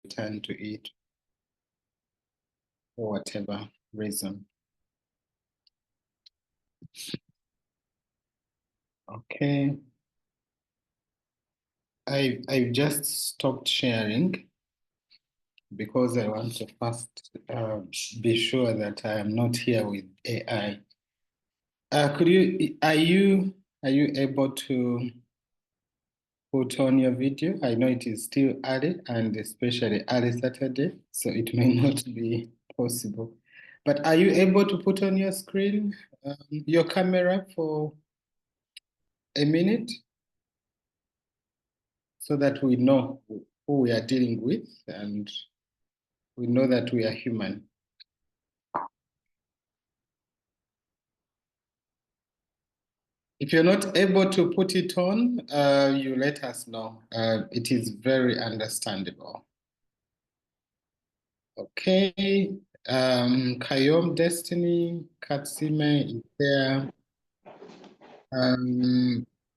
return to it for whatever reason. Okay. I've just stopped sharing because I want to first be sure that I am not here with AI. Are you able to put on your video? I know it is still early and especially early Saturday, so it may not be possible. But are you able to put on your screen your camera for a minute so that we know who we are dealing with and we know that we are human? If you're not able to put it on, you let us know. It is very understandable. Okay. Kayom Destiny, Katsime is there.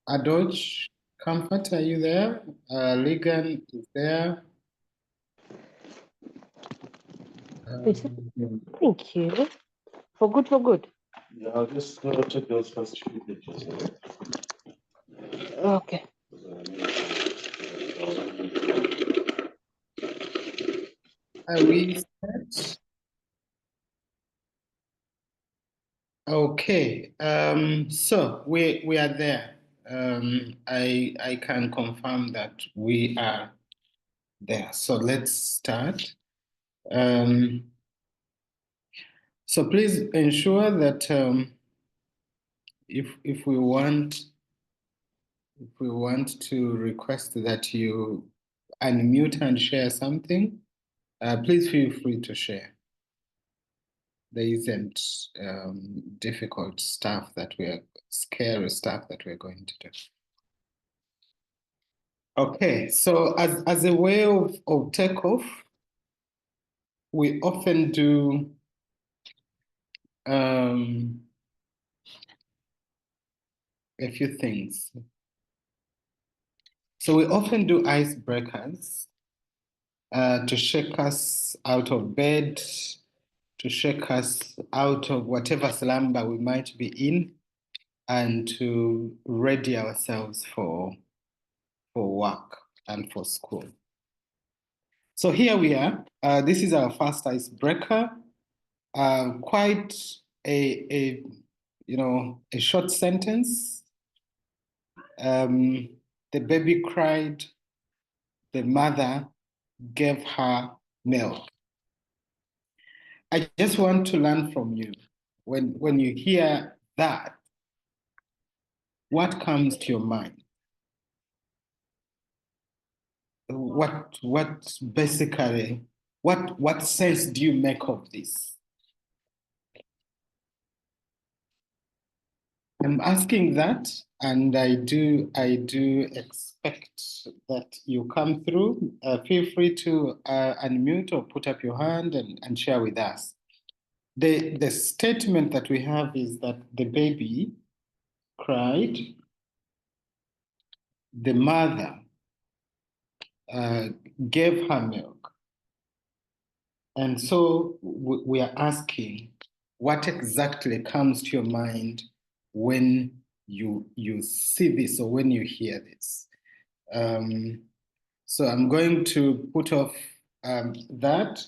Adoch Comfort, are you there? Ligan is there. Thank you. For good. Yeah, I'll just check those first few pages. Okay. Are we set? Okay. So we are there. I can confirm that we are there. So let's start. So please ensure that if we want to request that you unmute and share something, please feel free to share. There isn't difficult stuff scary stuff that we're going to do. Okay, so as a way of takeoff, we often do a few things. So we often do icebreakers to shake us out of bed, to shake us out of whatever slumber we might be in, and to ready ourselves for work and for school. So here we are. This is our first icebreaker. Quite a short sentence. The baby cried. The mother gave her milk. I just want to learn from you. When you hear that, what comes to your mind? What basically, what sense do you make of this? I'm asking that, and I do expect that you come through. Feel free to unmute or put up your hand and share with us. The statement that we have is that the baby cried, the mother gave her milk. And so we are asking, what exactly comes to your mind when you see this or when you hear this? So I'm going to put off that,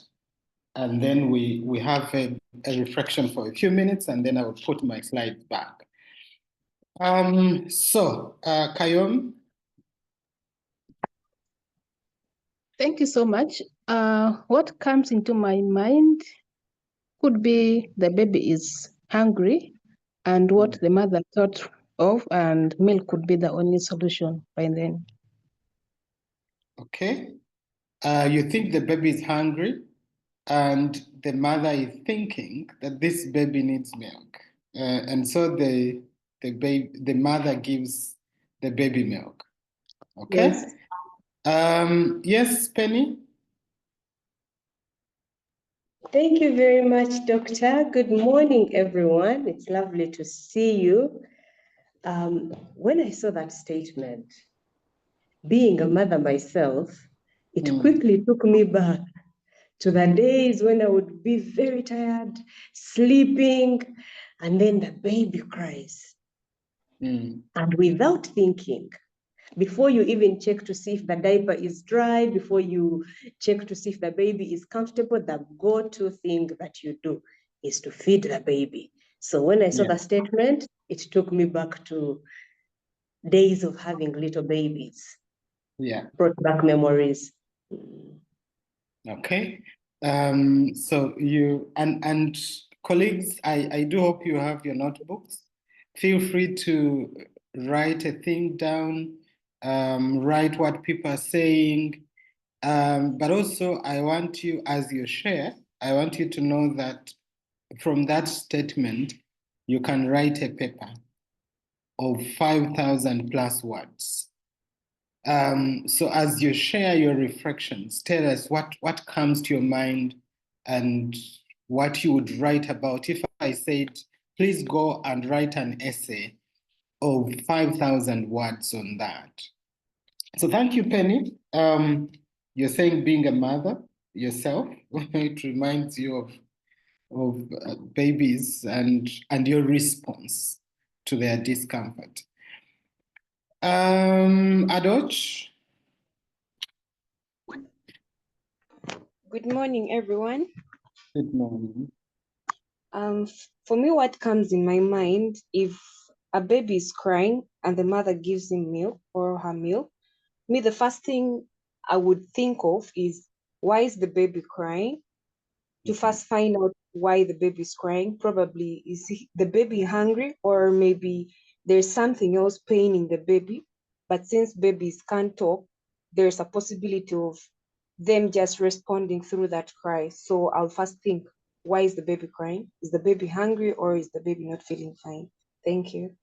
and then we have a reflection for a few minutes, and then I will put my slides back. Kayom. Thank you so much. What comes into my mind could be the baby is hungry and what the mother thought of, and milk could be the only solution by then. Okay. You think the baby is hungry and the mother is thinking that this baby needs milk. And so the mother gives the baby milk. Okay? Yes. Yes, Penny? Thank you very much, Doctor. Good morning, everyone. It's lovely to see you. When I saw that statement, being a mother myself, It quickly took me back to the days when I would be very tired, sleeping, and then the baby cries. And without thinking, before you even check to see if the diaper is dry, before you check to see if the baby is comfortable, the go-to thing that you do is to feed the baby. So when I saw the statement, it took me back to days of having little babies. Yeah. Brought back memories. Okay. So you and colleagues, I do hope you have your notebooks. Feel free to write a thing down, write what people are saying. But also I want you, as you share, I want you to know that from that statement, you can write a paper of 5,000 plus words. So as you share your reflections, tell us what comes to your mind and what you would write about. If I said, please go and write an essay of 5,000 words on that. So thank you, Penny. You're saying being a mother yourself, it reminds you of babies and your response to their discomfort. Adoch? Good morning, everyone. Good morning. For me, what comes in my mind, if a baby is crying and the mother gives him milk or her milk, me, the first thing I would think of is, why is the baby crying? To first find out why the baby is crying. Probably is the baby hungry, or maybe there's something else paining the baby. But since babies can't talk, there's a possibility of them just responding through that cry. So I'll first think, why is the baby crying? Is the baby hungry, or is the baby not feeling fine? Thank you.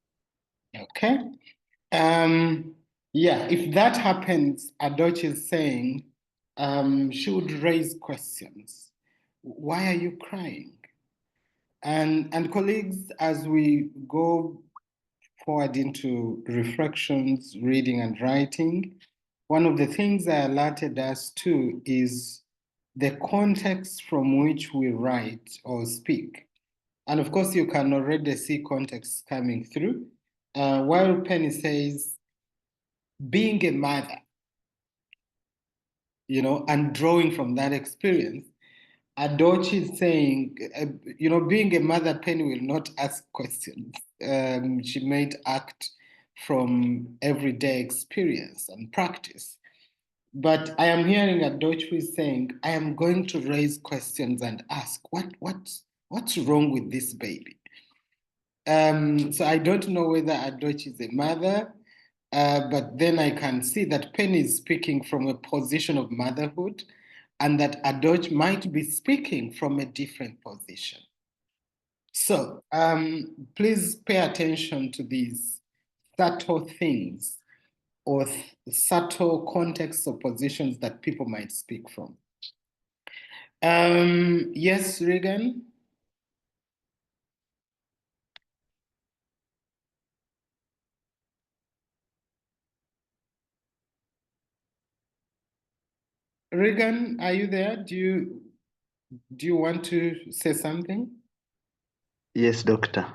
Okay. Yeah, if that happens, Adoch is saying she would raise questions. Why are you crying? And colleagues, as we go forward into reflections, reading and writing, one of the things I alerted us to is the context from which we write or speak. And of course, you can already see context coming through. While Penny says, being a mother, and drawing from that experience, Adochi is saying, being a mother, Penny will not ask questions. She might act from everyday experience and practice. But I am hearing Adochi saying, I am going to raise questions and ask, what's wrong with this baby? So I don't know whether Adochi is a mother, but then I can see that Penny is speaking from a position of motherhood, and that Adoch might be speaking from a different position. So please pay attention to these subtle things or subtle contexts or positions that people might speak from. Yes, Regan? Regan, are you there? Do you want to say something? Yes, doctor.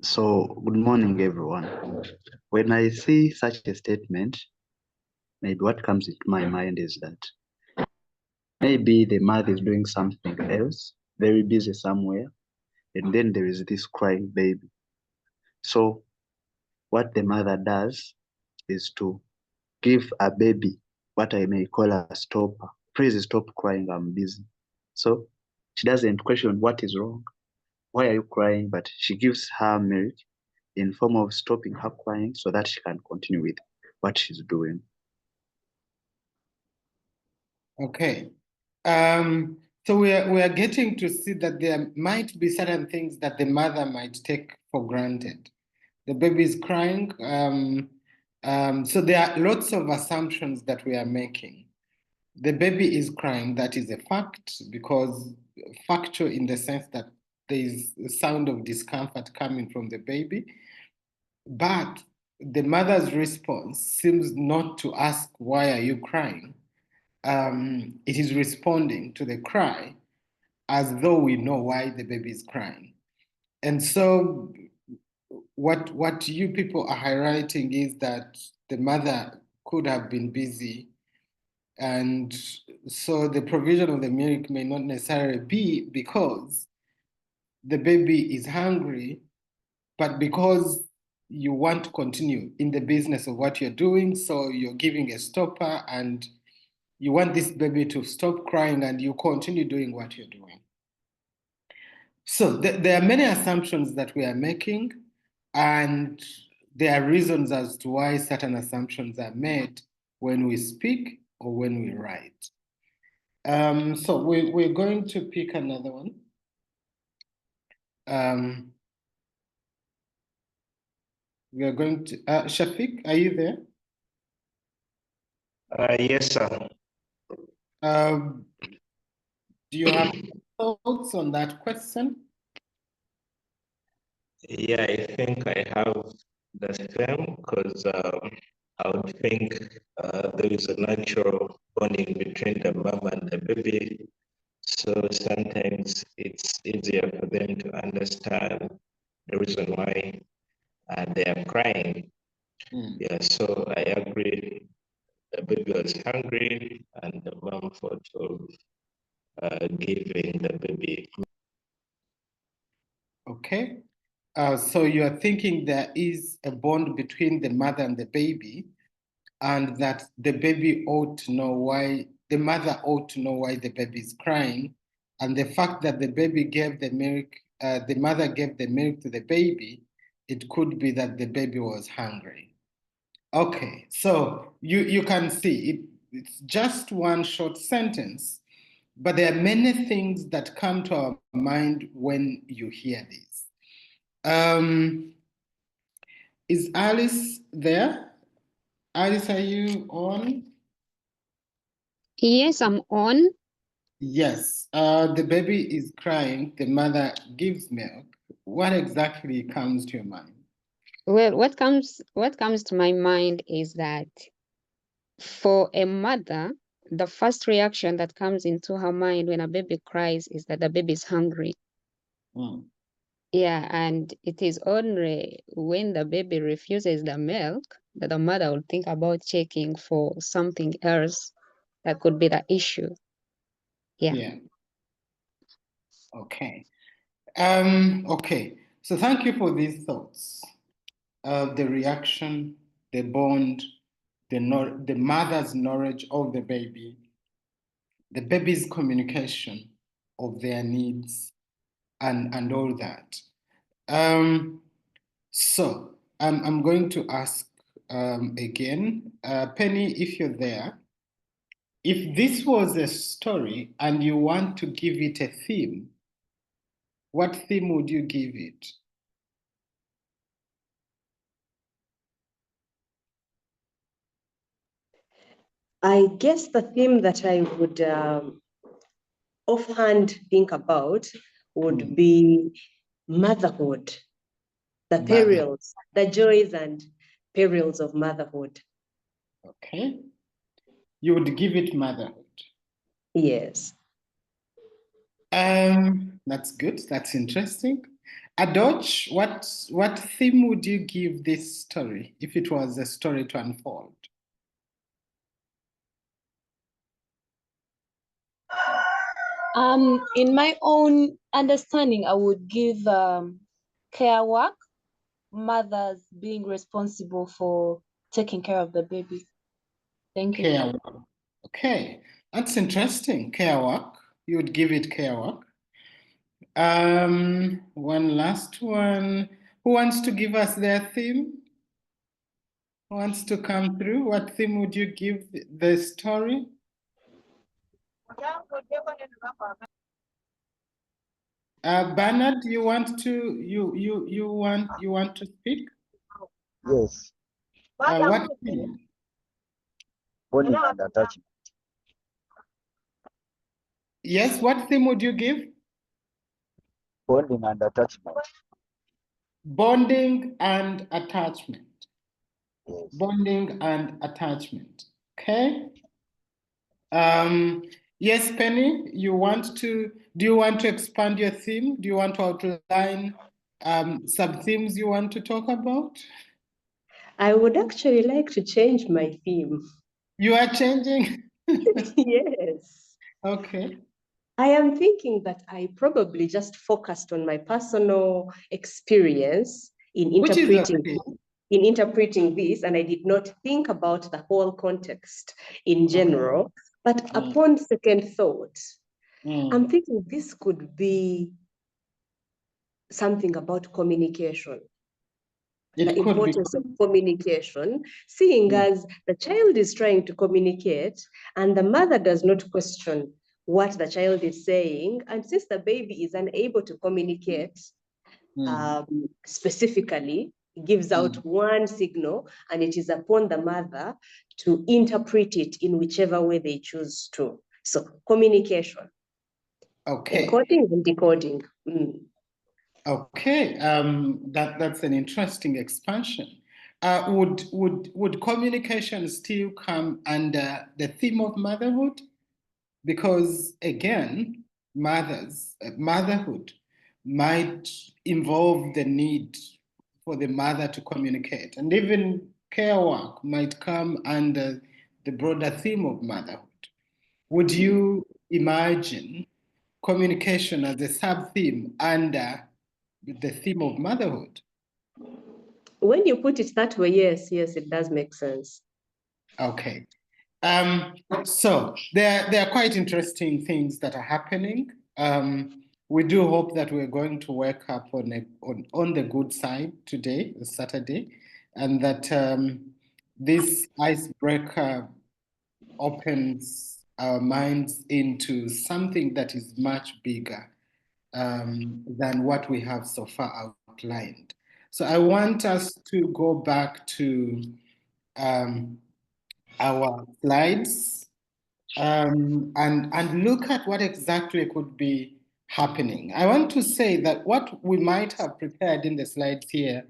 So, good morning, everyone. When I see such a statement, maybe what comes into my mind is that maybe the mother is doing something else, very busy somewhere, and then there is this crying baby. So, what the mother does is to give a baby what I may call a stopper. Please stop crying, I'm busy. So, she doesn't question what is wrong. Why are you crying? But she gives her milk in form of stopping her crying so that she can continue with what she's doing. Okay. So we are getting to see that there might be certain things that the mother might take for granted. The baby is crying. So there are lots of assumptions that we are making. The baby is crying, that is a fact, because factual in the sense that there is a sound of discomfort coming from the baby. But the mother's response seems not to ask, why are you crying? It is responding to the cry as though we know why the baby is crying. And so what you people are highlighting is that the mother could have been busy, and so the provision of the milk may not necessarily be because the baby is hungry, but because you want to continue in the business of what you're doing, so you're giving a stopper and you want this baby to stop crying and you continue doing what you're doing. So there are many assumptions that we are making, and there are reasons as to why certain assumptions are made when we speak or when we write. So we're going to pick another one. We are going to, Shafiq, are you there? Yes, sir. Do you have thoughts on that question? Yeah, I think I have the same because I would think there is a natural bonding between the mom and the baby. So sometimes it's easier for them to understand the reason why they are crying. Yeah, so I agree. The baby was hungry and the mom thought of giving the baby. Okay. So you are thinking there is a bond between the mother and the baby, and that the baby ought to know why, the mother ought to know why the baby is crying. And the fact that the baby gave the milk, the mother gave the milk to the baby, it could be that the baby was hungry. Okay, so you can see it's just one short sentence, but there are many things that come to our mind when you hear this. Is Alice there? Alice, are you on? Yes, I'm on. Yes, the baby is crying, the mother gives milk. What exactly comes to your mind? Well, what comes to my mind is that for a mother, the first reaction that comes into her mind when a baby cries is that the baby is hungry. Yeah, and it is only when the baby refuses the milk that the mother will think about checking for something else that could be the issue. Yeah. Okay. Okay. So thank you for these thoughts. The reaction, the bond, the mother's knowledge of the baby's communication of their needs, and all that. So I'm going to ask again, Penny, if you're there, if this was a story and you want to give it a theme, what theme would you give it? I guess the theme that I would offhand think about would be motherhood, the perils, the joys and perils of motherhood. Okay. You would give it motherhood. Yes. That's good. That's interesting. Adoch, what theme would you give this story if it was a story to unfold? In my own understanding, I would give care work, mothers being responsible for taking care of the baby. Thank you. Care work. Okay, that's interesting. Care work. You would give it care work. One last one. Who wants to give us their theme? Who wants to come through? What theme would you give the story? Bernard, you want to speak? Yes. What theme? Bonding and attachment. Yes, what theme would you give? Bonding and attachment. Bonding and attachment. Yes. Bonding and attachment. Okay. Yes, Penny, do you want to expand your theme? Do you want to outline some themes you want to talk about? I would actually like to change my theme. You are changing? Yes. Okay. I am thinking that I probably just focused on my personal experience in Which is interpreting okay. this, and I did not think about the whole context in general. But upon second thought, I'm thinking this could be something about communication. The It could be. importance of communication, seeing as the child is trying to communicate and the mother does not question what the child is saying. And since the baby is unable to communicate specifically, gives out one signal, and it is upon the mother to interpret it in whichever way they choose to. So communication. Okay. Encoding and decoding. Okay, that's an interesting expansion. Would communication still come under the theme of motherhood? Because again, motherhood might involve the need for the mother to communicate, and even care work might come under the broader theme of motherhood. Would you imagine communication as a sub-theme under the theme of motherhood? When you put it that way, yes, it does make sense. Okay. So there are quite interesting things that are happening. We do hope that we're going to wake up on the good side today, Saturday, and that this icebreaker opens our minds into something that is much bigger than what we have so far outlined. So I want us to go back to our slides and look at what exactly could be happening. I want to say that what we might have prepared in the slides here,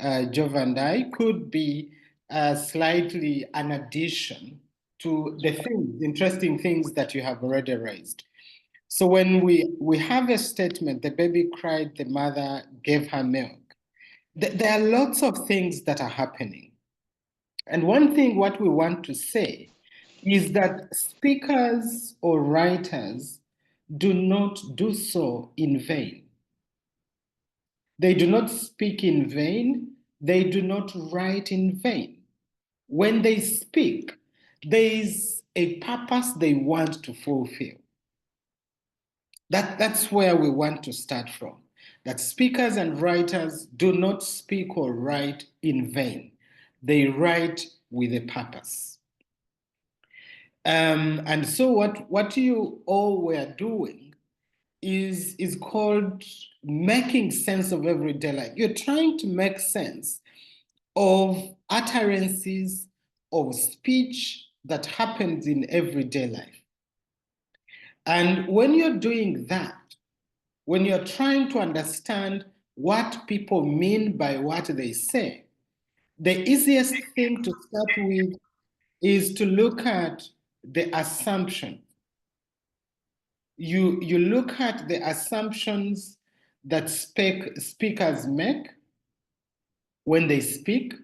Jov and I, could be slightly an addition to the things, interesting things that you have already raised. So when we have a statement, the baby cried, the mother gave her milk, there are lots of things that are happening. And one thing what we want to say is that speakers or writers do not do so in vain. They do not speak in vain. They do not write in vain. When they speak, there is a purpose they want to fulfill. That's where we want to start from. That speakers and writers do not speak or write in vain. They write with a purpose. And so what you all were doing is called making sense of everyday life. You're trying to make sense of utterances of speech that happens in everyday life. And when you're doing that, when you're trying to understand what people mean by what they say, the easiest thing to start with is to look at the assumption. You look at the assumptions that speakers make when they speak,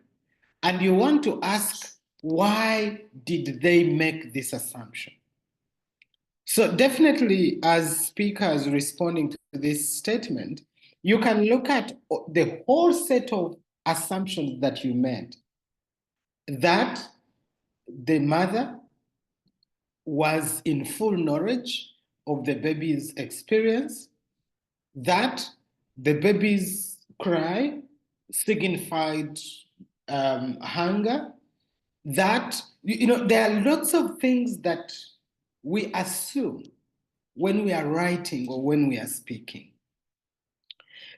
and you want to ask, why did they make this assumption? So definitely, as speakers responding to this statement, you can look at the whole set of assumptions that you made. That the mother was in full knowledge of the baby's experience, that the baby's cry signified hunger, that, there are lots of things that we assume when we are writing or when we are speaking.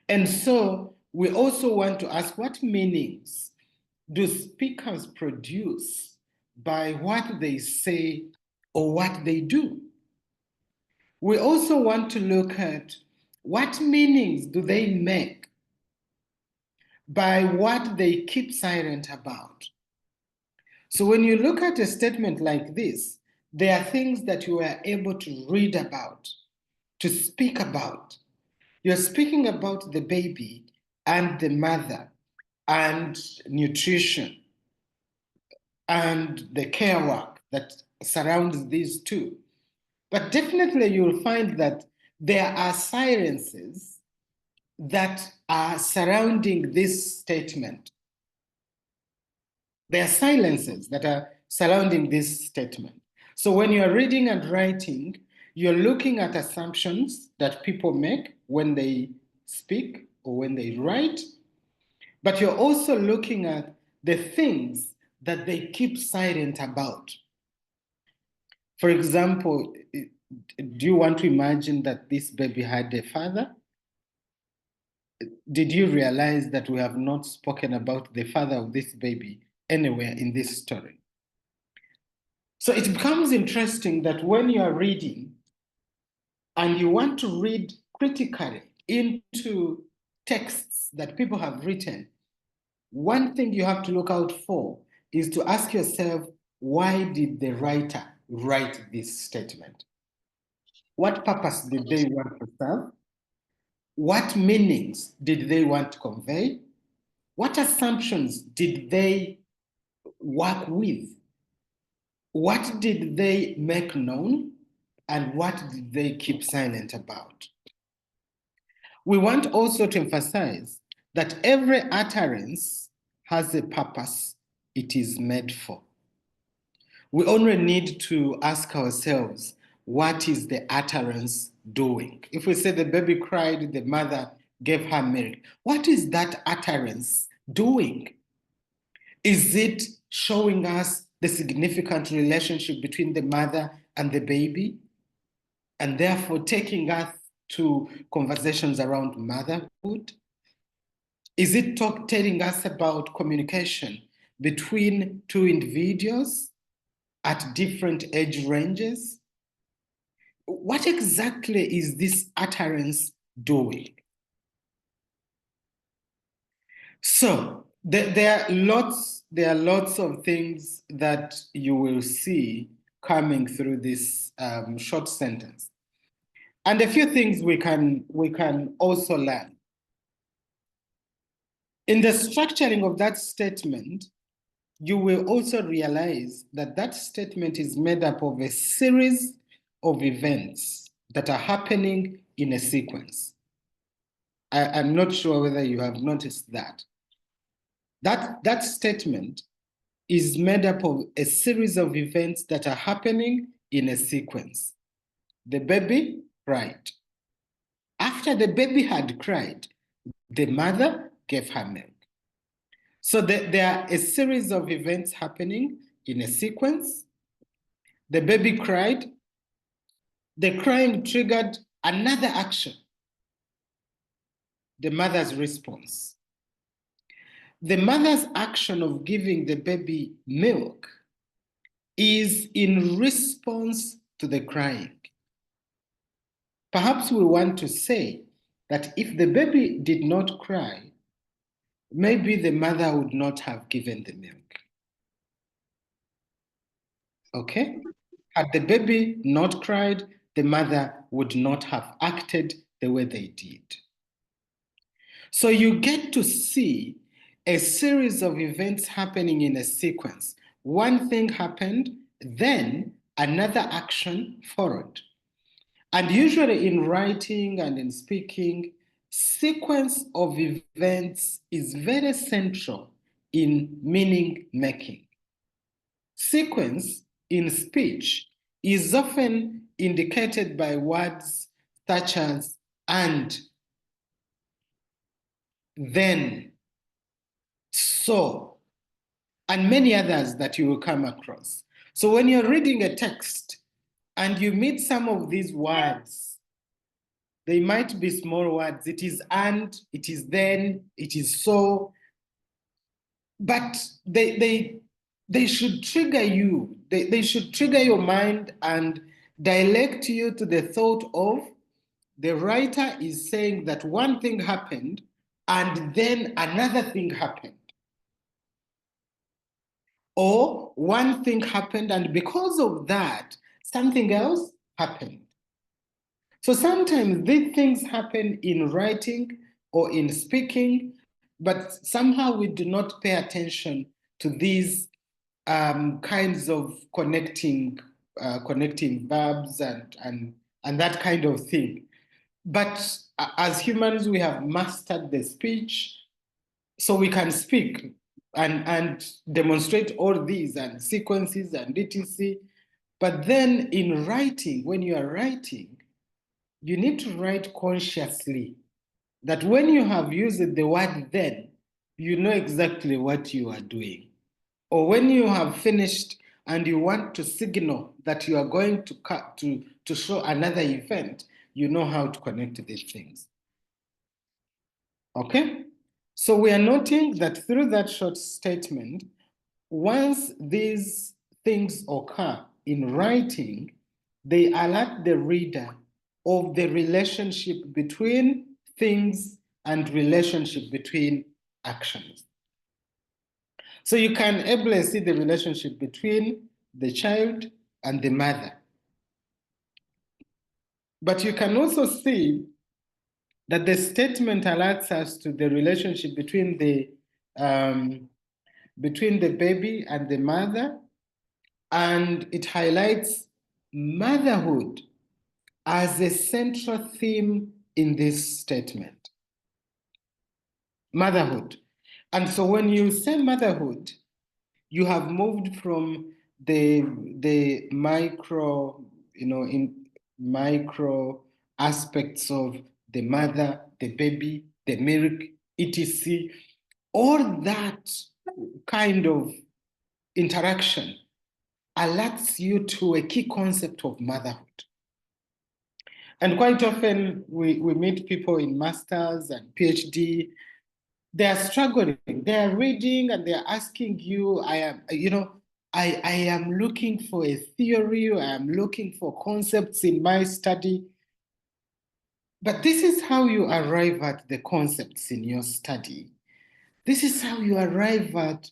And so we also want to ask, what meanings do speakers produce by what they say or what they do? We also want to look at what meanings do they make by what they keep silent about. So when you look at a statement like this, there are things that you are able to read about, to speak about. You're speaking about the baby and the mother and nutrition and the care work that surrounds these two. But definitely you'll find that there are silences that are surrounding this statement. There are silences that are surrounding this statement. So when you're reading and writing, you're looking at assumptions that people make when they speak or when they write, but you're also looking at the things that they keep silent about. For example, do you want to imagine that this baby had a father? Did you realize that we have not spoken about the father of this baby anywhere in this story? So it becomes interesting that when you are reading and you want to read critically into texts that people have written, one thing you have to look out for is to ask yourself, why did the writer write this statement? What purpose did they want to serve? What meanings did they want to convey? What assumptions did they work with? What did they make known? And what did they keep silent about? We want also to emphasize that every utterance has a purpose it is made for. We only need to ask ourselves, what is the utterance doing? If we say the baby cried, the mother gave her milk, what is that utterance doing? Is it showing us the significant relationship between the mother and the baby, and therefore taking us to conversations around motherhood? Is it telling us about communication between two individuals at different age ranges? What exactly is this utterance doing? So there are lots of things that you will see coming through this short sentence, and a few things we can also learn. In the structuring of that statement, you will also realize that that statement is made up of a series of events that are happening in a sequence. I'm not sure whether you have noticed that. That statement is made up of a series of events that are happening in a sequence. The baby cried. After the baby had cried, the mother gave her milk. So there are a series of events happening in a sequence. The baby cried. The crying triggered another action, the mother's response. The mother's action of giving the baby milk is in response to the crying. Perhaps we want to say that if the baby did not cry, maybe the mother would not have given the milk. Okay? Had the baby not cried, the mother would not have acted the way they did. So you get to see a series of events happening in a sequence. One thing happened, then another action followed. And usually in writing and in speaking, sequence of events is very central in meaning making. Sequence in speech is often indicated by words such as and, then, so, and many others that you will come across. So when you're reading a text and you meet some of these words, they might be small words. It is and, it is then, it is so, but they should trigger you. They should trigger your mind and direct you to the thought of the writer is saying that one thing happened and then another thing happened. Or one thing happened, and because of that, something else happened. So sometimes these things happen in writing or in speaking, but somehow we do not pay attention to these kinds of connecting verbs and that kind of thing. But as humans, we have mastered the speech, so we can speak and demonstrate all these and sequences and etc. But then in writing, when you are writing, you need to write consciously, that when you have used the word then, you know exactly what you are doing. Or when you have finished and you want to signal that you are going to show another event, you know how to connect these things. Okay? So we are noting that through that short statement, once these things occur in writing, they alert the reader of the relationship between things and relationship between actions. So you can ably see the relationship between the child and the mother. But you can also see that the statement alerts us to the relationship between the baby and the mother, and it highlights motherhood as a central theme in this statement. Motherhood. And so when you say motherhood, you have moved from the micro, in micro aspects of the mother, the baby, the milk, etc. All that kind of interaction alerts you to a key concept of motherhood. And quite often we meet people in masters and PhD. They are struggling. They are reading and they are asking you, I am looking for a theory, I am looking for concepts in my study. But this is how you arrive at the concepts in your study. This is how you arrive at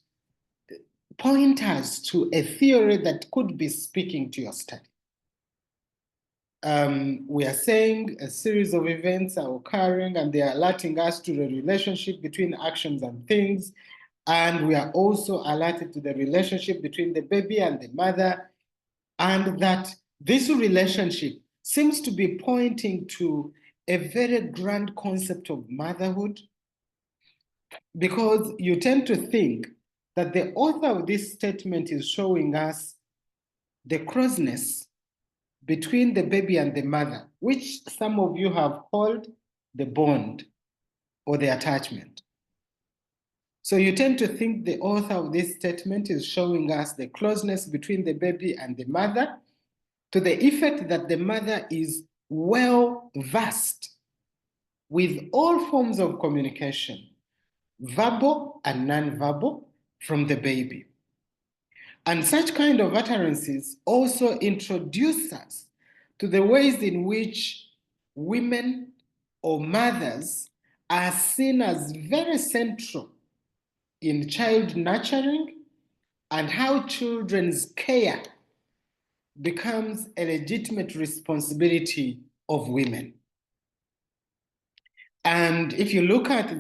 pointers to a theory that could be speaking to your study. We are saying a series of events are occurring and they are alerting us to the relationship between actions and things. And we are also alerted to the relationship between the baby and the mother, and that this relationship seems to be pointing to a very grand concept of motherhood, because you tend to think that the author of this statement is showing us the closeness between the baby and the mother, which some of you have called the bond or the attachment. So you tend to think the author of this statement is showing us the closeness between the baby and the mother, to the effect that the mother is well versed with all forms of communication, verbal and non-verbal, from the baby. And such kind of utterances also introduce us to the ways in which women or mothers are seen as very central in child nurturing, and how children's care becomes a legitimate responsibility of women. And if you look at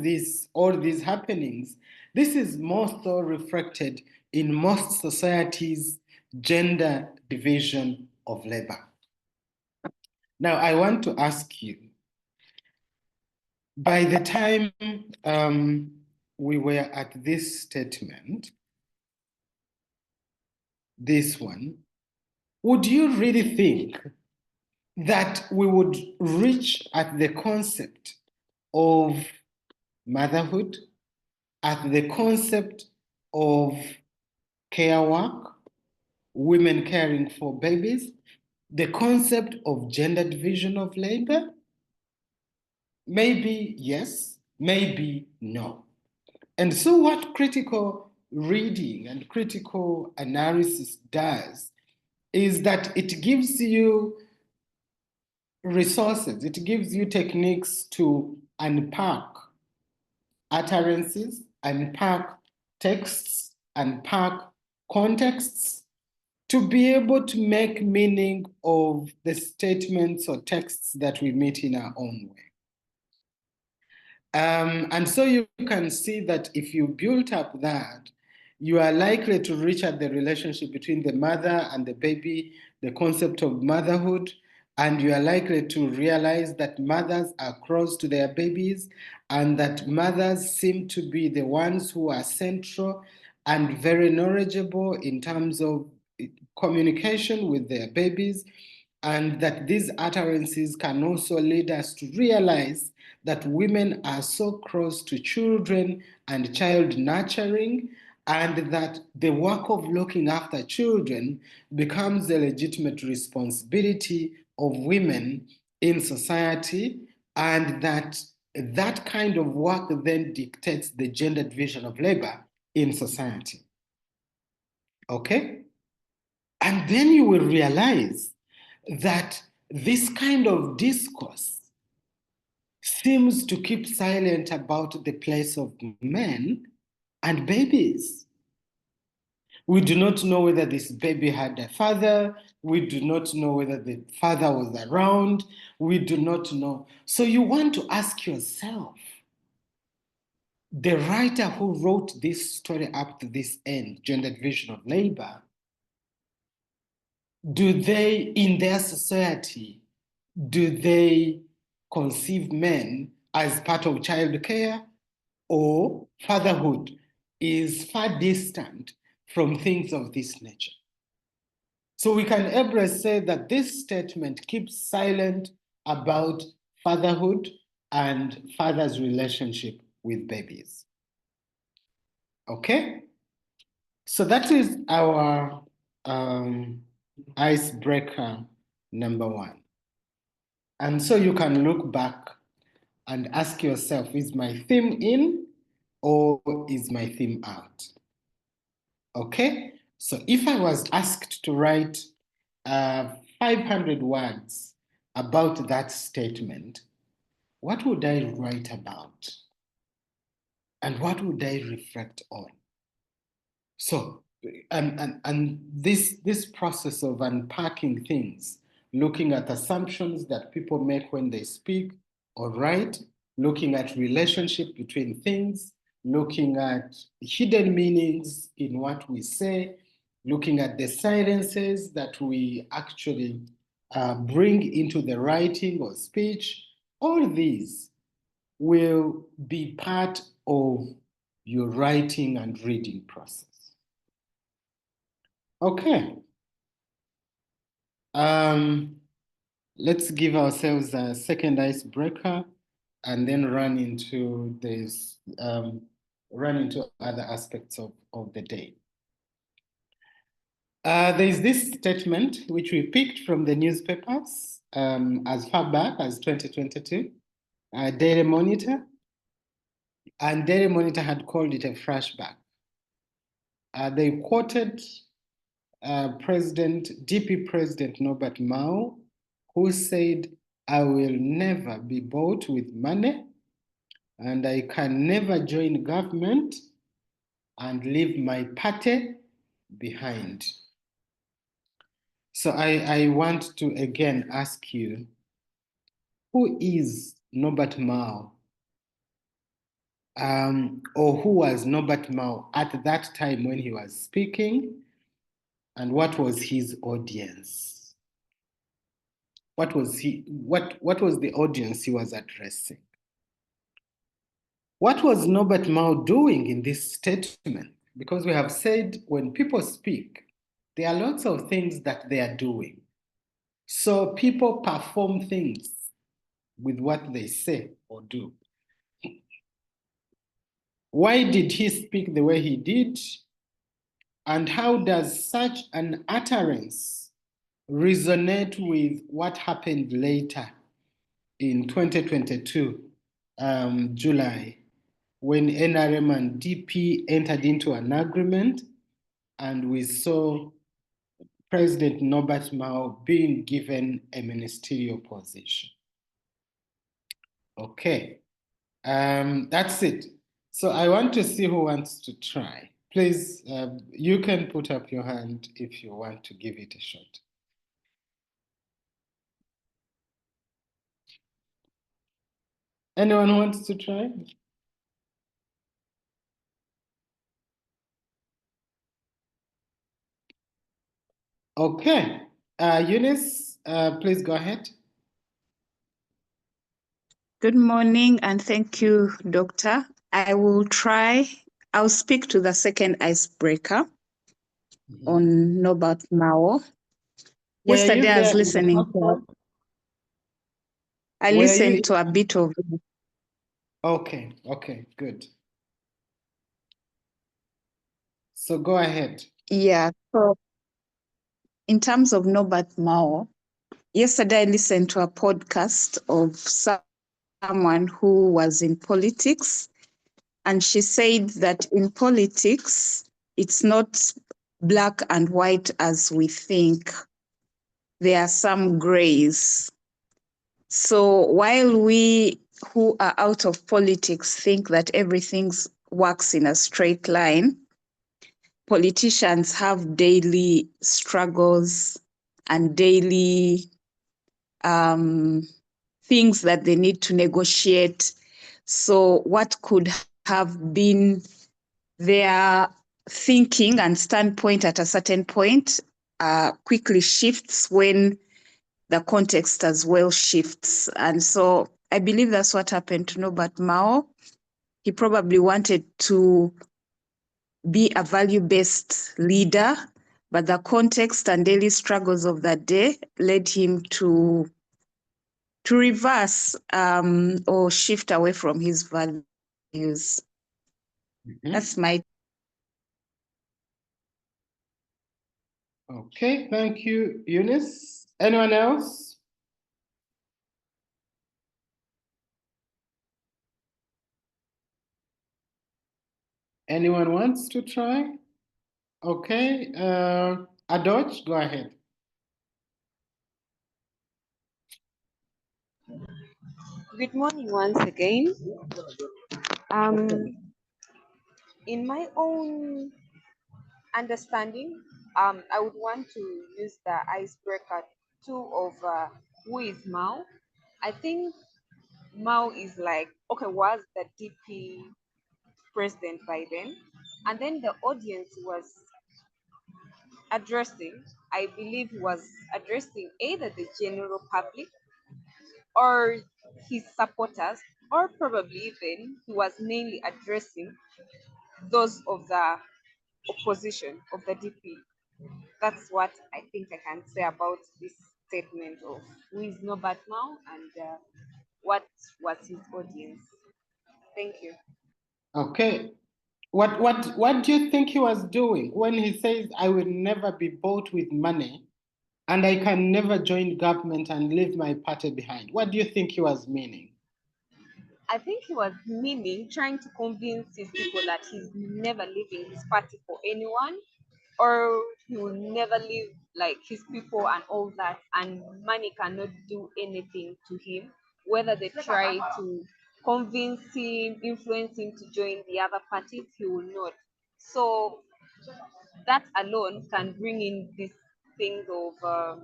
all these happenings, this is most so reflected in most societies' gender division of labor. Now, I want to ask you, by the time we were at this statement, this one, would you really think that we would reach at the concept of motherhood, at the concept of care work, women caring for babies, the concept of gender division of labor? Maybe yes, maybe no. And so what critical reading and critical analysis does is that it gives you resources, it gives you techniques to unpack utterances, unpack texts, unpack contexts, to be able to make meaning of the statements or texts that we meet in our own way. And so you can see that if you build up that, you are likely to reach at the relationship between the mother and the baby, the concept of motherhood, and you are likely to realize that mothers are close to their babies and that mothers seem to be the ones who are central and very knowledgeable in terms of communication with their babies, and that these utterances can also lead us to realize that women are so close to children and child nurturing, and that the work of looking after children becomes a legitimate responsibility of women in society, and that that kind of work then dictates the gender division of labor in society. Okay? And then you will realize that this kind of discourse seems to keep silent about the place of men and babies. We do not know whether this baby had a father. We do not know whether the father was around. We do not know. So you want to ask yourself, the writer who wrote this story up to this end, gender division of labor, do they, in their society, do they conceive men as part of childcare, or fatherhood is far distant from things of this nature? So we can ever say that this statement keeps silent about fatherhood and father's relationship with babies. Okay? So that is our icebreaker number one. And so you can look back and ask yourself, is my theme in or is my theme out? Okay, so if I was asked to write 500 words about that statement, what would I write about? And what would I reflect on? So, and this process of unpacking things, looking at assumptions that people make when they speak or write, looking at relationship between things, looking at hidden meanings in what we say, looking at the silences that we actually bring into the writing or speech, all these will be part of your writing and reading process. Okay. Let's give ourselves a second icebreaker and then run into this, run into other aspects of the day. There's this statement which we picked from the newspapers as far back as 2022, Daily Monitor, and Daily Monitor had called it a flashback. They quoted DP President Norbert Mao, who said, "I will never be bought with money, and I can never join government and leave my party behind." So I want to again ask you, who is Norbert Mao? Or who was Norbert Mao at that time when he was speaking, and what was his audience? What was the audience he was addressing? What was Norbert Mao doing in this statement? Because we have said when people speak, there are lots of things that they are doing. So people perform things with what they say or do. Why did he speak the way he did? And how does such an utterance resonate with what happened later in 2022, July, when NRM and DP entered into an agreement and we saw President Norbert Mao being given a ministerial position? Okay, that's it. So I want to see who wants to try. Please, you can put up your hand if you want to give it a shot. Anyone wants to try? Okay. Eunice, please go ahead. Good morning and thank you, Doctor. I'll speak to the second icebreaker on Norbert Mao. Yesterday I was listening to a bit of it. Okay, good. So go ahead. Yeah, so in terms of Norbert Mao, yesterday I listened to a podcast of someone who was in politics, and she said that in politics, it's not black and white as we think. There are some grays. So while we who are out of politics think that everything works in a straight line, politicians have daily struggles and daily things that they need to negotiate. So what could have been their thinking and standpoint at a certain point quickly shifts when the context as well shifts. And so I believe that's what happened to Norbert Mao. He probably wanted to be a value-based leader, but the context and daily struggles of that day led him to reverse or shift away from his values. That's my. Okay, thank you, Eunice. Anyone else? Anyone wants to try? Okay, Adoch, go ahead. Good morning once again. In my own understanding, I would want to use the icebreaker two of who is Mao. I think Mao is like, okay, was the DP president by then, and then the audience was addressing, I believe he was addressing either the general public or his supporters, or probably even he was mainly addressing those of the opposition of the DP. That's what I think I can say about this statement of who is Norbert Mao and what was his audience. Thank you. Okay. What do you think he was doing when he says, I will never be bought with money and I can never join government and leave my party behind? What do you think he was meaning? I think he was meaning trying to convince his people that he's never leaving his party for anyone, or he will never leave like his people and all that, and money cannot do anything to him, whether they try to convince him, influence him to join the other parties, he will not. So that alone can bring in this thing of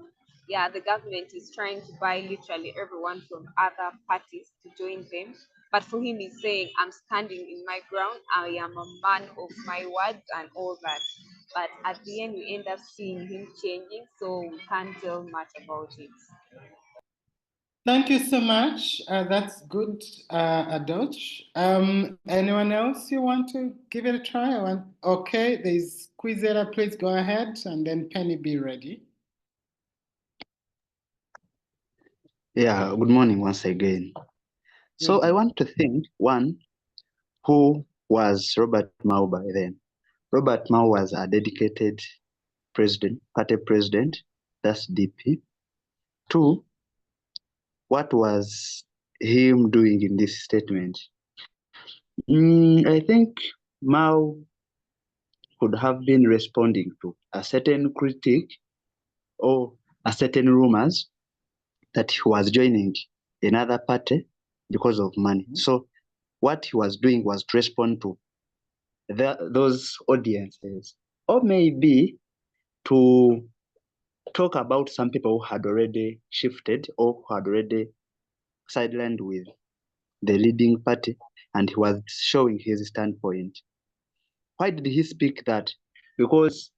yeah, the government is trying to buy literally everyone from other parties to join them, but for him he's saying, I'm standing in my ground, I am a man of my words and all that. But at the end we end up seeing him changing, so we can't tell much about it. Thank you so much. That's good, Adoch. Anyone else you want to give it a try? Okay, there's Quizera, please go ahead, and then Penny, be ready. Yeah, good morning once again. So I want to think, one, who was Robert Mao by then? Robert Mao was a dedicated president, party president, that's DP. Two, what was him doing in this statement? I think Mao could have been responding to a certain critique or a certain rumors that he was joining another party because of money. So what he was doing was to respond to those audiences, or maybe to talk about some people who had already shifted or who had already sidelined with the leading party, and he was showing his standpoint. Why did he speak that? Because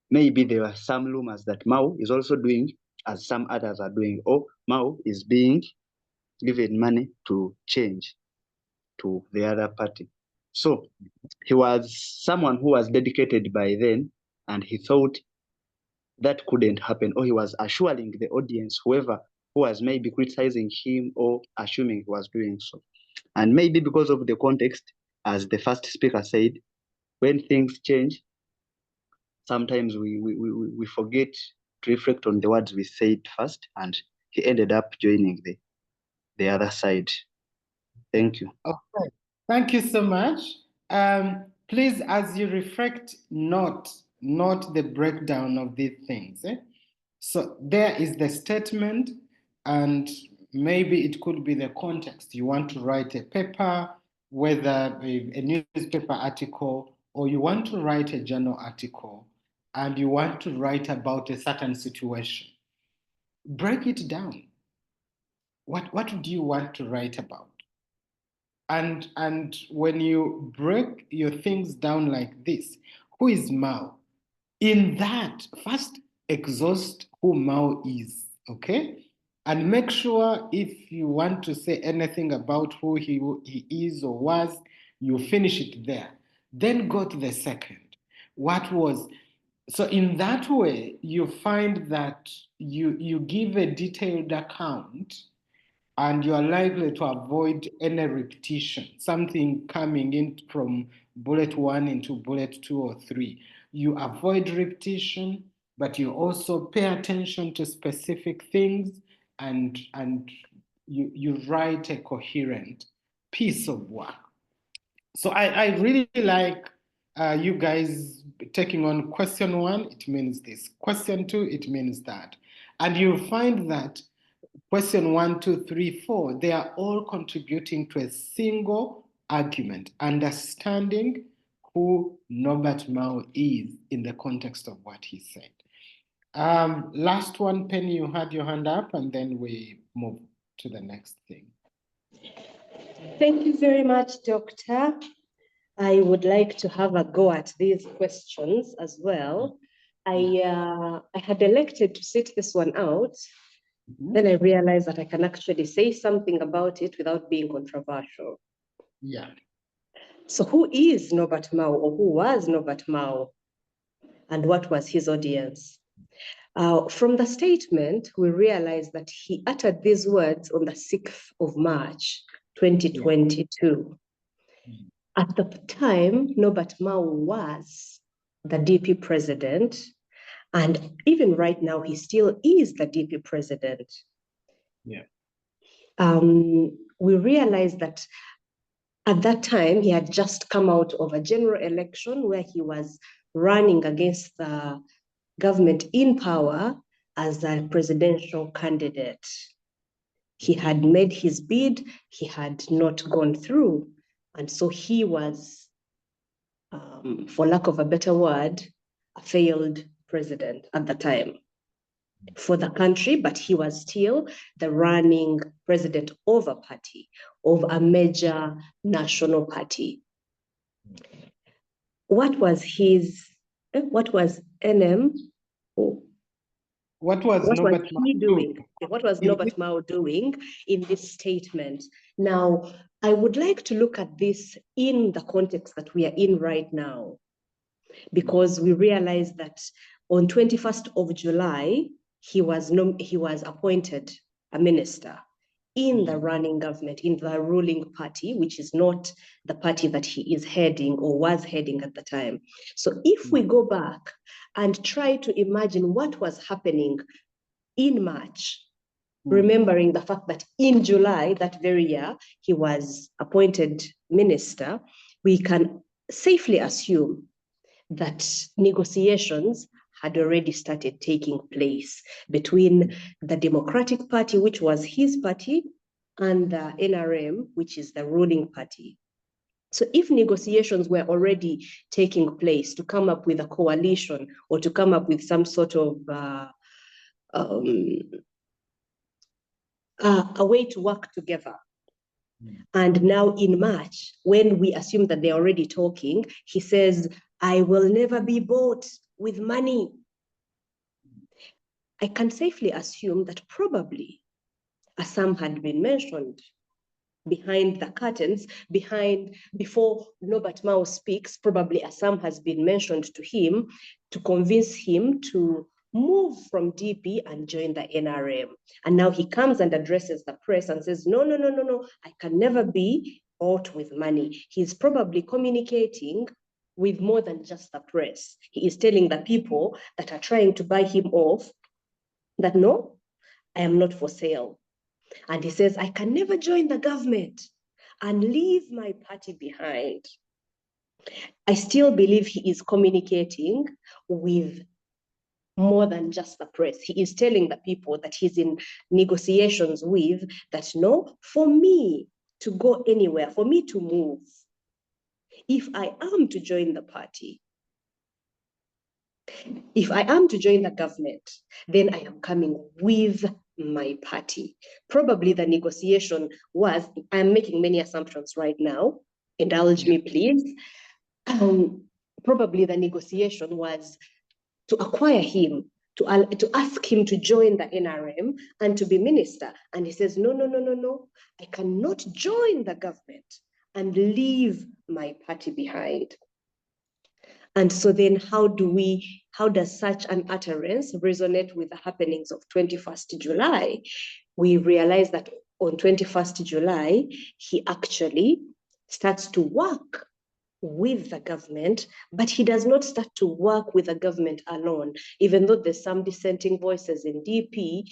maybe there were some rumors that Mao is also doing as some others are doing, or Mao is being given money to change to the other party. So he was someone who was dedicated by then, and he thought that couldn't happen, or he was assuring the audience, whoever who was maybe criticizing him or assuming he was doing so. And maybe because of the context, as the first speaker said, when things change, sometimes we forget to reflect on the words we said first, and he ended up joining the other side. Thank you. Okay, thank you so much. Please, as you reflect, note the breakdown of these things. So there is the statement, and maybe it could be the context. You want to write a paper, whether a newspaper article, or you want to write a journal article, and you want to write about a certain situation. Break it down. What do you want to write about? And when you break your things down like this, who is Mao? In that, first exhaust who Mao is, okay? And make sure if you want to say anything about who he is or was, you finish it there. Then go to the second. What was so in that way, you find that you give a detailed account, and you are likely to avoid any repetition, something coming in from bullet 1 into bullet 2 or 3. You avoid repetition, but you also pay attention to specific things, and you write a coherent piece of work. So I really like you guys taking on question 1, it means this. Question 2, it means that. And you'll find that question 1, 2, 3, 4, they are all contributing to a single argument, understanding who Norbert Mao is in the context of what he said. Last one, Penny, you had your hand up, and then we move to the next thing. Thank you very much, Doctor. I would like to have a go at these questions as well. I had elected to sit this one out. Then I realized that I can actually say something about it without being controversial. Yeah. So who is Norbert Mao, or who was Norbert Mao, and what was his audience? From the statement, we realized that he uttered these words on the 6th of March, 2022. Yeah. At the time, Norbert Mao was the DP president, and even right now, he still is the DP president. Yeah. We realized that at that time, he had just come out of a general election where he was running against the government in power as a presidential candidate. He had made his bid, he had not gone through. And so he was, for lack of a better word, a failed president at the time for the country, but he was still the running president of a party, of a major national party. What was NM? What was he doing? What was Norbert Mao doing in this statement? Now, I would like to look at this in the context that we are in right now, because we realize that on 21st of July, he was appointed a minister in the running government, in the ruling party, which is not the party that he is heading or was heading at the time. So if we go back and try to imagine what was happening in March, remembering the fact that in July, that very year, he was appointed minister, we can safely assume that negotiations had already started taking place between the Democratic Party, which was his party, and the NRM, which is the ruling party. So if negotiations were already taking place to come up with a coalition or to come up with some sort of a way to work together, and now in March, when we assume that they're already talking, he says, I will never be bought with money. I can safely assume that probably a sum had been mentioned behind the curtains, before Norbert Mao speaks, probably a sum has been mentioned to him to convince him to move from DP and join the NRM. And now he comes and addresses the press and says, no, I can never be bought with money. He's probably communicating with more than just the press. He is telling the people that are trying to buy him off that, no, I am not for sale. And he says, I can never join the government and leave my party behind. I still believe he is communicating with more than just the press. He is telling the people that he's in negotiations with, that no, for me to go anywhere, for me to move, if I am to join the party, if I am to join the government, then I am coming with my party. Probably the negotiation was, I'm making many assumptions right now, indulge me please. Probably the negotiation was to acquire him, to ask him to join the NRM and to be minister. And he says, no, I cannot join the government and leave my party behind. And so then how does such an utterance resonate with the happenings of 21st July? We realize that on 21st July, he actually starts to work with the government, but he does not start to work with the government alone. Even though there's some dissenting voices in DP,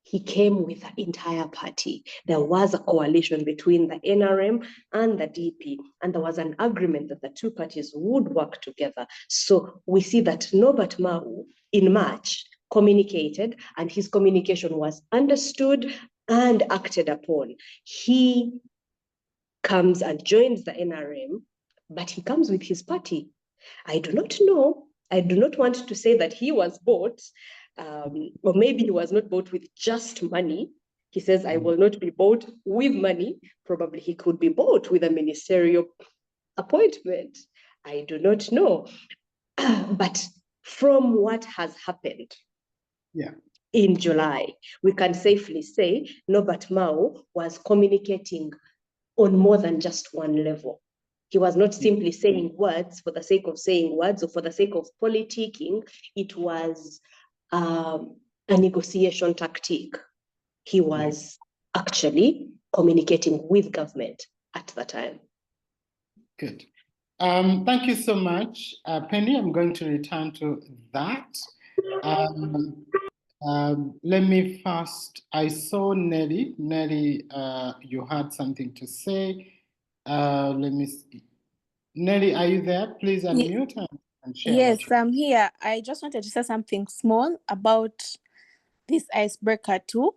he came with the entire party. There was a coalition between the NRM and the DP, and there was an agreement that the two parties would work together. So we see that Norbert Mao in March communicated, and his communication was understood and acted upon. He comes and joins the NRM, but he comes with his party. I do not know. I do not want to say that he was bought, or maybe he was not bought with just money. He says, I will not be bought with money. Probably he could be bought with a ministerial appointment. I do not know. But from what has happened in July, we can safely say Norbert Mao was communicating on more than just one level. He was not simply saying words for the sake of saying words or for the sake of politicking. It was a negotiation tactic. He was actually communicating with government at the time. Good. Thank you so much, Penny. I'm going to return to that. Let me first, I saw Nelly. Nelly, you had something to say. Let me see. Nelly, are you there? Please unmute and share. Yes, I'm here. I just wanted to say something small about this icebreaker too.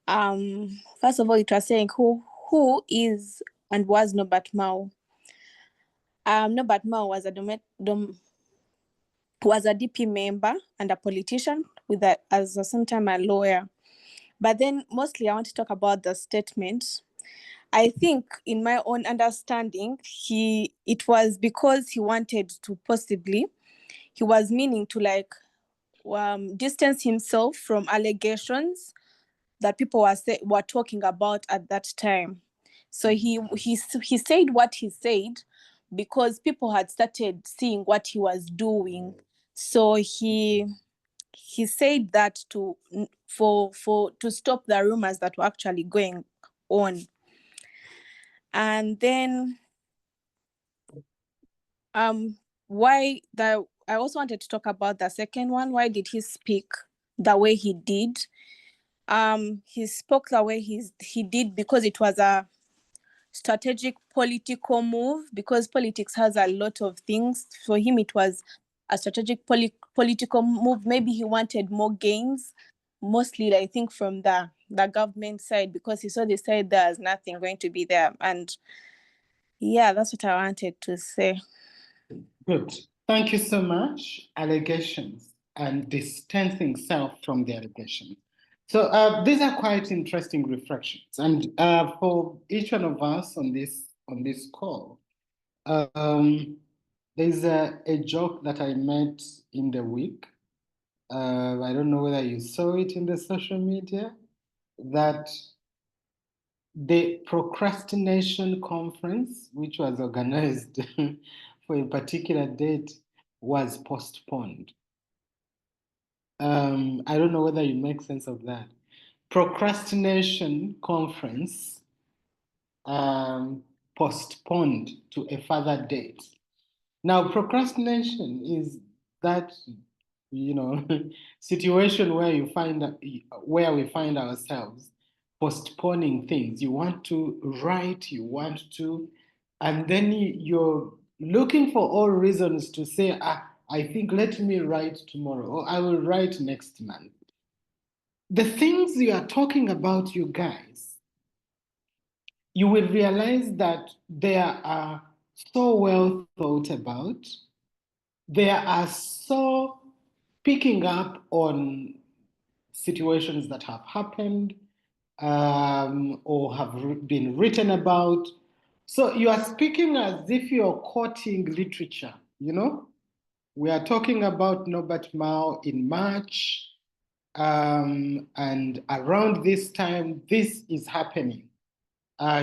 First of all, it was saying who is and was Norbert Mao. Norbert Mao was a DP member and a politician with as a same time a lawyer. But then mostly I want to talk about the statement. I think in my own understanding, it was because he wanted to he was meaning to like distance himself from allegations that people were talking about at that time. So he said what he said because people had started seeing what he was doing. So he said that to stop the rumors that were actually going on. And then I also wanted to talk about the second one. Why did he speak the way he did? He spoke the way he did because it was a strategic political move, because politics has a lot of things. For him, it was a strategic political move. Maybe he wanted more gains, mostly I think from the government side, because he saw the side there's nothing going to be there. And Yeah, that's what I wanted to say. Good. Thank you so much. Allegations and distancing self from the allegations. So these are quite interesting reflections. And for each one of us on this call, there's a joke that I made in the week. I don't know whether you saw it in the social media, that the procrastination conference, which was organized for a particular date, was postponed. I don't know whether you make sense of that. Procrastination conference postponed to a further date. Now, procrastination is that, situation where we find ourselves postponing things. You want to write, and then you're looking for all reasons to say, I think let me write tomorrow, or I will write next month. The things you are talking about, you guys, you will realize that they are so well thought about. They are so picking up on situations that have happened or have been written about. So you are speaking as if you're quoting literature, We are talking about Norbert Mao in March, and around this time, this is happening.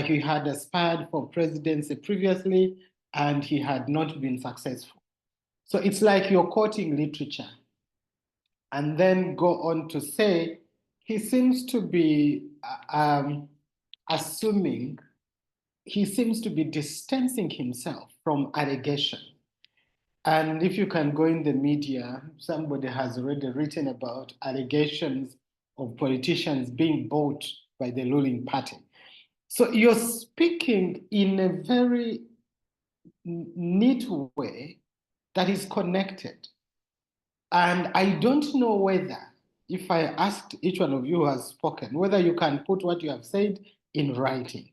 He had aspired for presidency previously, and he had not been successful. So it's like you're quoting literature, and then go on to say he seems to be assuming, he seems to be distancing himself from allegation. And if you can go in the media, somebody has already written about allegations of politicians being bought by the ruling party. So you're speaking in a very neat way that is connected. And I don't know whether, if I asked each one of you who has spoken, whether you can put what you have said in writing.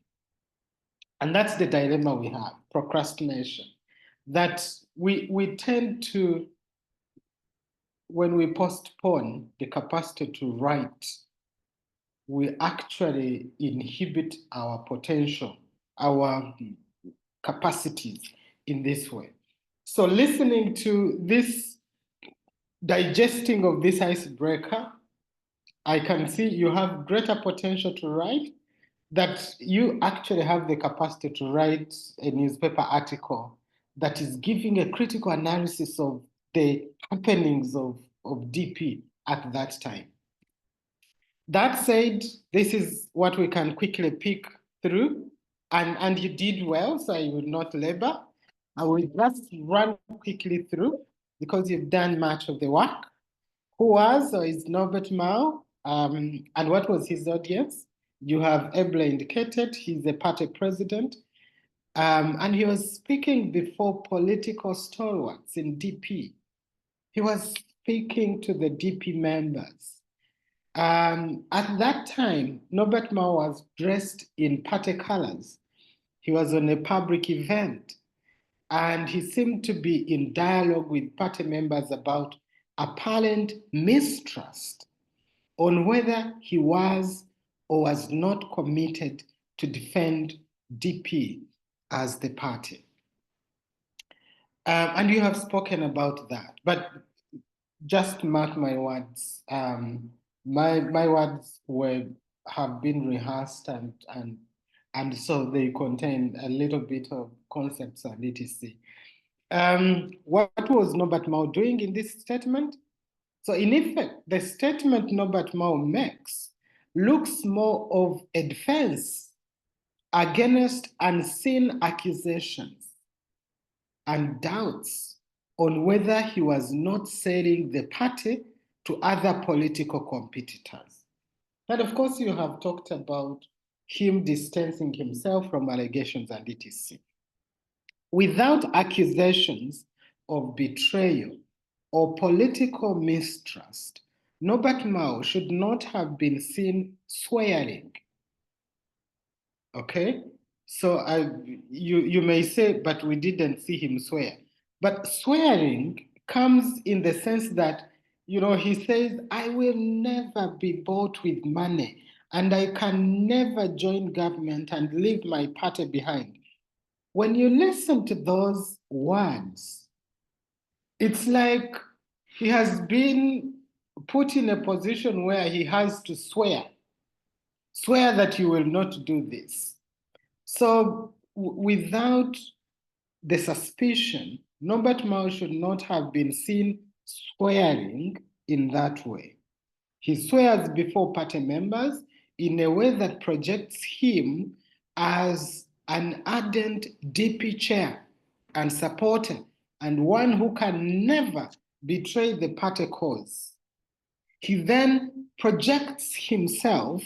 And that's the dilemma we have, procrastination. That we tend to, when we postpone the capacity to write, we actually inhibit our potential, our capacities in this way. So listening to this, digesting of this icebreaker, I can see you have greater potential to write, that you actually have the capacity to write a newspaper article that is giving a critical analysis of the happenings of DP at that time. That said, this is what we can quickly pick through, and you did well, so I will not labor. I will just run quickly through because you've done much of the work. Who was or is Norbert Mao, and what was his audience? You have ably indicated he's a party president, and he was speaking before political stalwarts in DP. He was speaking to the DP members. At that time, Norbert Mao was dressed in party colors. He was on a public event, and he seemed to be in dialogue with party members about apparent mistrust on whether he was or was not committed to defend DP as the party. And you have spoken about that, but just mark my words. My words have been rehearsed and so they contain a little bit of concepts and etc. What was Norbert Mao doing in this statement? So in effect, the statement Norbert Mao makes looks more of a defense against unseen accusations and doubts on whether he was not selling the party to other political competitors. And of course, you have talked about him distancing himself from allegations and etc. Without accusations of betrayal or political mistrust, Norbert Mao should not have been seen swearing. Okay? So you may say, but we didn't see him swear. But swearing comes in the sense that, he says, I will never be bought with money, and I can never join government and leave my party behind. When you listen to those words, it's like he has been put in a position where he has to swear that he will not do this. So without the suspicion, Norbert Mao should not have been seen swearing in that way. He swears before party members in a way that projects him as an ardent DP chair and supporter, and one who can never betray the party cause. He then projects himself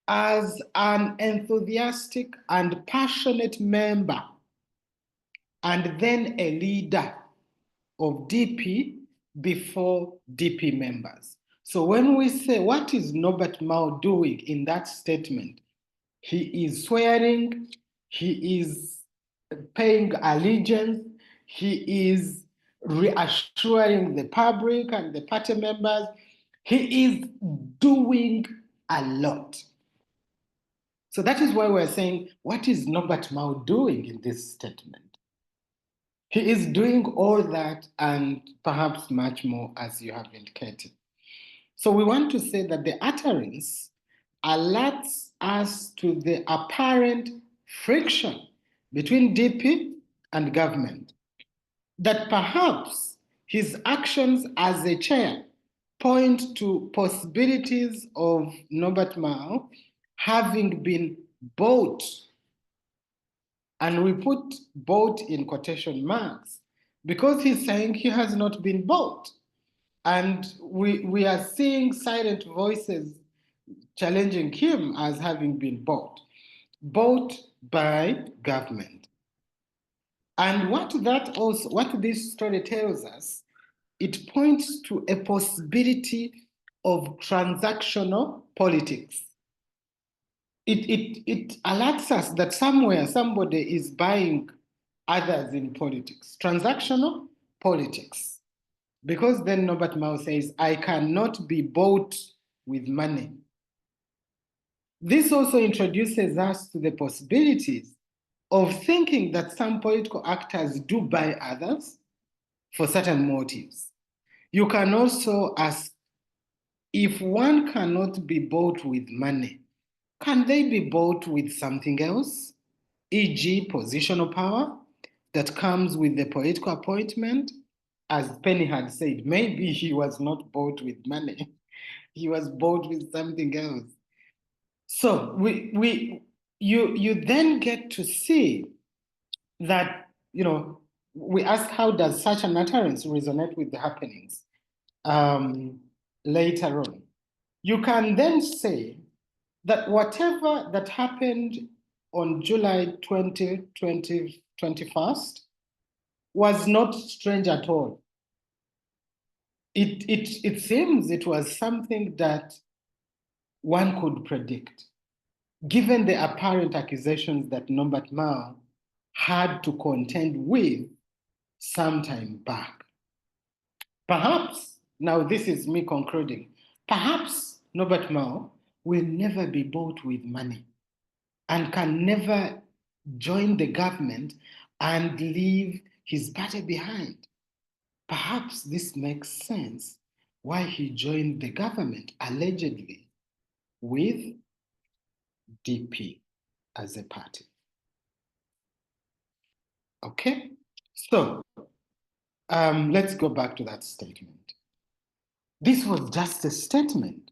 as an enthusiastic and passionate member, and then a leader of DP before DP members. So when we say, what is Norbert Mao doing in that statement? He is swearing, he is paying allegiance, he is reassuring the public and the party members. He is doing a lot. So that is why we're saying, what is Norbert Mao doing in this statement? He is doing all that and perhaps much more, as you have indicated. So we want to say that the utterance alerts us to the apparent friction between DP and government, that perhaps his actions as a chair point to possibilities of Norbert Mao having been bought, and we put bought in quotation marks, because he's saying he has not been bought. And we are seeing silent voices challenging him as having been bought by government. And what this story tells us, it points to a possibility of transactional politics. It alerts us that somewhere somebody is buying others in politics, transactional politics. Because then Norbert Mao says, I cannot be bought with money. This also introduces us to the possibilities of thinking that some political actors do buy others for certain motives. You can also ask, if one cannot be bought with money, can they be bought with something else, e.g. positional power that comes with the political appointment? As Penny had said, maybe he was not bought with money. He was bought with something else. So you then get to see that, we ask, how does such an utterance resonate with the happenings later on? You can then say that whatever that happened on July 21st was not strange at all. It seems it was something that one could predict, given the apparent accusations that Norbert Mao had to contend with some time back. Perhaps, now this is me concluding, perhaps Norbert Mao will never be bought with money and can never join the government and leave his party behind. Perhaps this makes sense why he joined the government, allegedly, with DP as a party. Okay? So, let's go back to that statement. This was just a statement.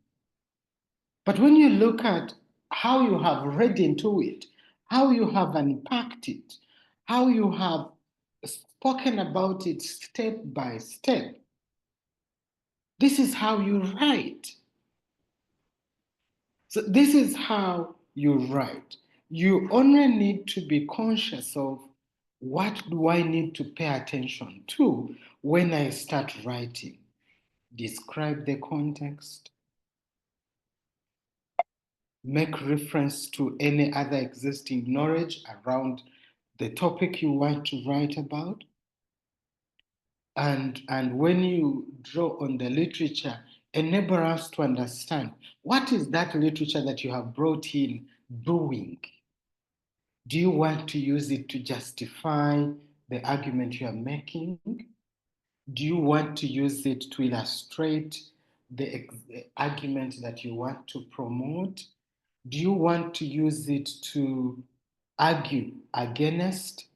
But when you look at how you have read into it, how you have unpacked it, how you have spoken about it step by step, this is how you write. So this is how you write. You only need to be conscious of, what do I need to pay attention to when I start writing? Describe the context. make reference to any other existing knowledge around the topic you want to write about. And when you draw on the literature, enable us to understand what is that literature that you have brought in doing. Do you want to use it to justify the argument you are making? Do you want to use it to illustrate the argument that you want to promote? Do you want to use it to argue against?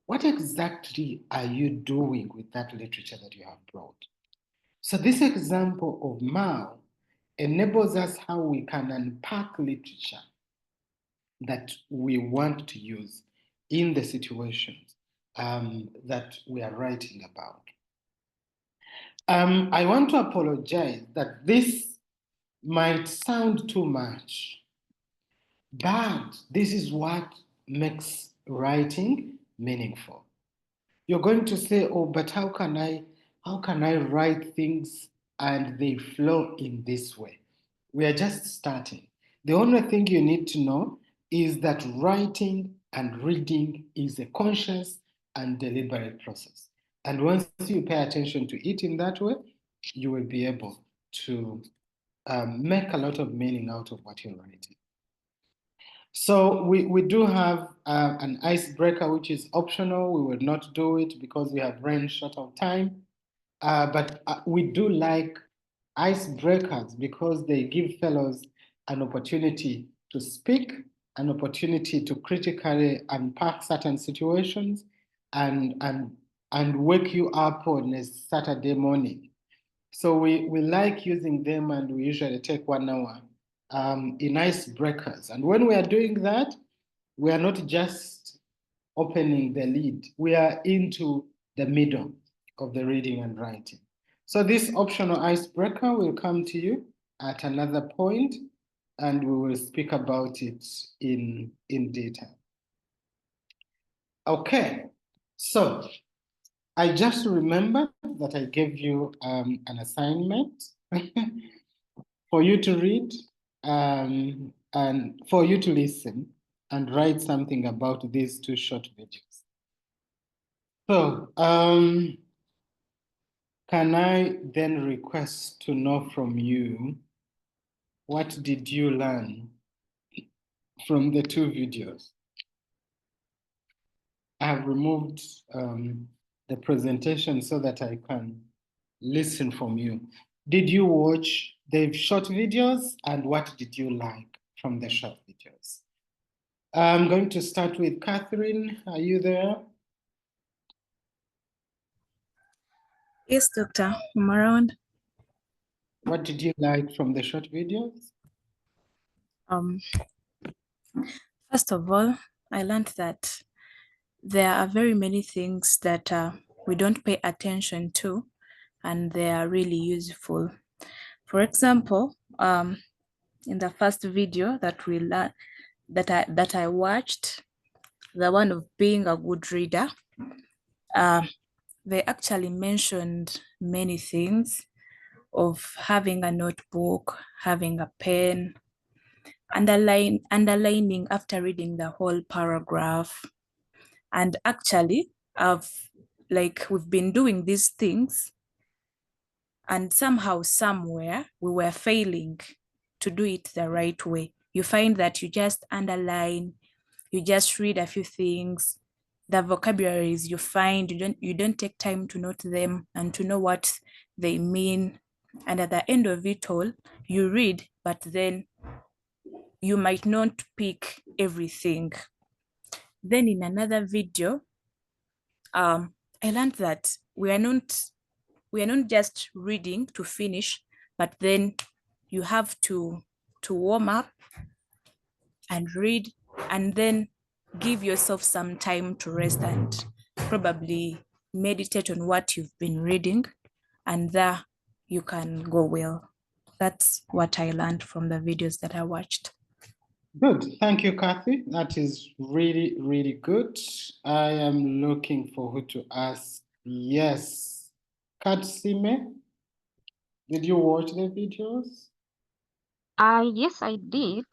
What exactly are you doing with that literature that you have brought? So this example of Mao enables us how we can unpack literature that we want to use in the situations that we are writing about. I want to apologize that this might sound too much, but this is what makes writing meaningful. You're going to say, oh, but how can I write things and they flow in this way? We are just starting. The only thing you need to know is that writing and reading is a conscious and deliberate process. And once you pay attention to it in that way, you will be able to make a lot of meaning out of what you're writing. So we do have an icebreaker, which is optional. We will not do it because we have run short of time. But we do like icebreakers because they give fellows an opportunity to speak, an opportunity to critically unpack certain situations and wake you up on a Saturday morning. So we like using them, and we usually take 1 hour in icebreakers. And when we are doing that, we are not just opening the lead, we are into the middle of the reading and writing. So this optional icebreaker will come to you at another point, and we will speak about it in detail. Okay, so I just remembered that I gave you an assignment for you to read and for you to listen and write something about these 2 short videos. So, can I then request to know from you, what did you learn from the 2 videos? I have removed the presentation so that I can listen from you. Did you watch the short videos, and what did you like from the short videos? I'm going to start with Catherine. Are you there? Yes, Doctor. I'm around. What did you like from the short videos? First of all, I learned that there are very many things that we don't pay attention to, and they are really useful. For example, in the first video that we learned, that I watched, the one of being a good reader, they actually mentioned many things of having a notebook, having a pen, underlining after reading the whole paragraph. And actually, we've been doing these things, and somehow, somewhere, we were failing to do it the right way. You find that you just underline, you just read a few things, the vocabularies you find, you don't take time to note them and to know what they mean. And at the end of it all, you read, but then you might not pick everything. Then in another video, I learned that we are not just reading to finish, but then you have to warm up and read, and then give yourself some time to rest and probably meditate on what you've been reading, and there you can go well. That's what I learned from the videos that I watched. Good. Thank you, Kathy. That is really, really good. I am looking for who to ask. Yes. Katsime, did you watch the videos? Yes, I did.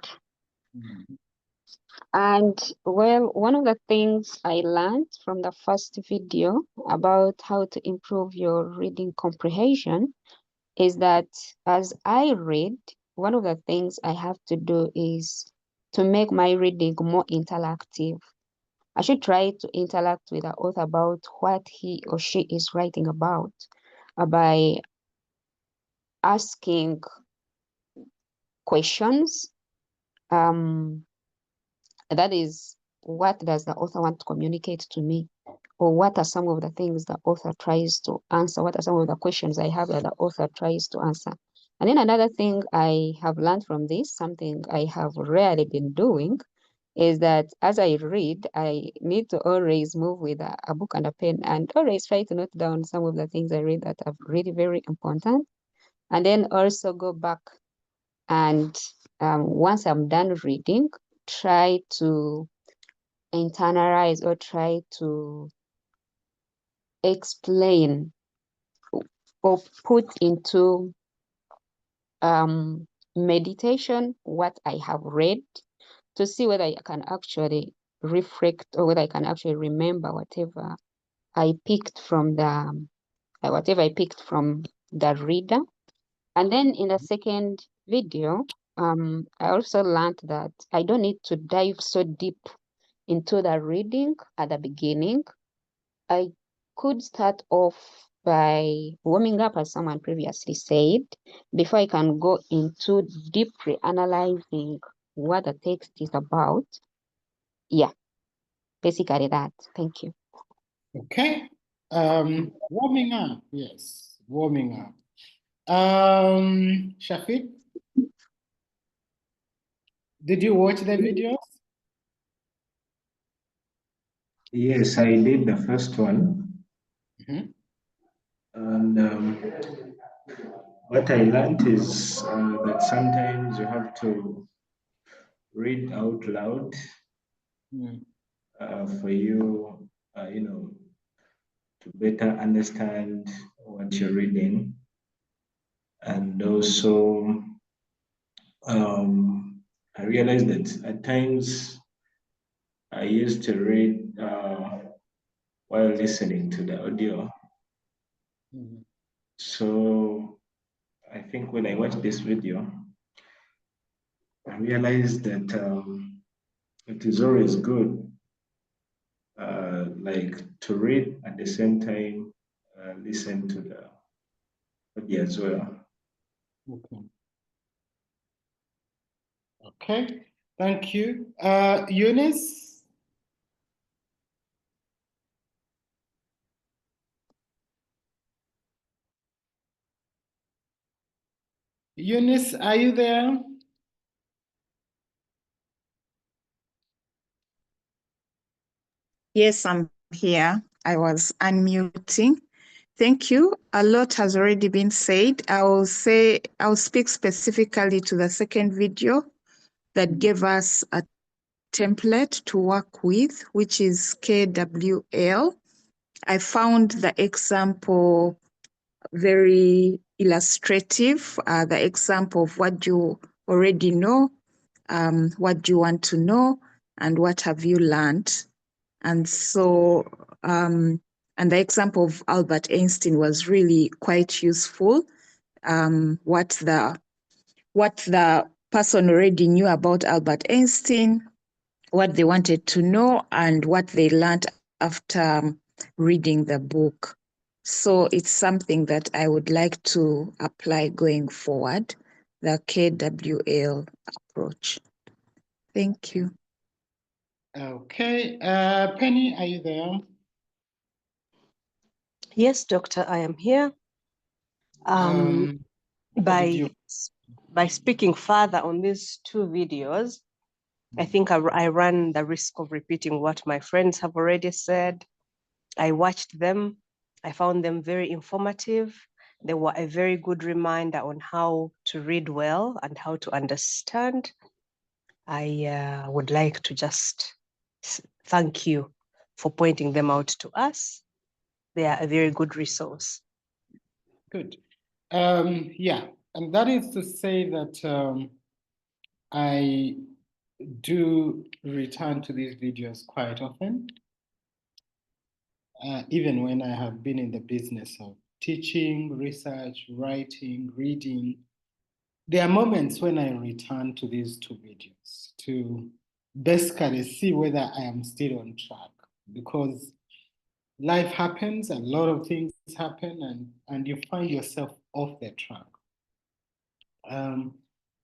And well, one of the things I learned from the first video about how to improve your reading comprehension is that as I read, one of the things I have to do is to make my reading more interactive. I should try to interact with the author about what he or she is writing about by asking questions. That is, what does the author want to communicate to me? Or what are some of the things the author tries to answer? What are some of the questions I have that the author tries to answer? And then another thing I have learned from this, something I have rarely been doing, is that as I read, I need to always move with a book and a pen and always try to note down some of the things I read that are really very important. And then also go back and once I'm done reading, try to internalize or try to explain or put into meditation what I have read to see whether I can actually reflect or whether I can actually remember whatever I picked from the reader. And then in the second video, I also learned that I don't need to dive so deep into the reading at the beginning. I could start off by warming up, as someone previously said, before I can go into deeply analyzing what the text is about. Yeah, basically that. Thank you. Okay. Warming up. Yes, warming up. Shafiq, did you watch the videos? Yes, I did the first one. Mm-hmm. And what I learned is that sometimes you have to read out loud for you, to better understand what you're reading. And also, I realized that at times I used to read while listening to the audio. So I think when I watched this video, I realized that it is always good, like to read at the same time, listen to the audio as well. Okay. Okay. Thank you. Eunice? Eunice, are you there? Yes, I'm here. I was unmuting. Thank you. A lot has already been said. I'll speak specifically to the second video that gave us a template to work with, which is KWL. I found the example very illustrative, the example of what you already know, what do you want to know, and what have you learned. And so, and the example of Albert Einstein was really quite useful. What the person already knew about Albert Einstein, what they wanted to know, and what they learned after reading the book. So it's something that I would like to apply going forward, the KWL approach. Thank you. Okay. Penny, are you there? Yes, Doctor, I am here. By speaking further on these two videos, I think I run the risk of repeating what my friends have already said. I watched them. I found them very informative. They were a very good reminder on how to read well and how to understand. I would like to just thank you for pointing them out to us. They are a very good resource. Good. Yeah, and that is to say that I do return to these videos quite often, even when I have been in the business of teaching, research, writing, reading. There are moments when I return to these two videos to basically see whether I am still on track, because life happens, a lot of things happen, and you find yourself off the track.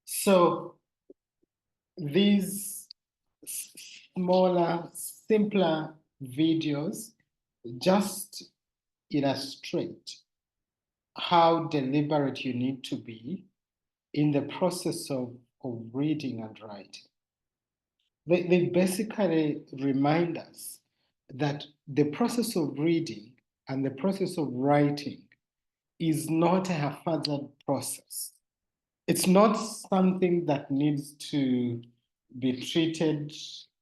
So these smaller, simpler videos just illustrate how deliberate you need to be in the process of reading and writing. They basically remind us that the process of reading and the process of writing is not a haphazard process. It's not something that needs to be treated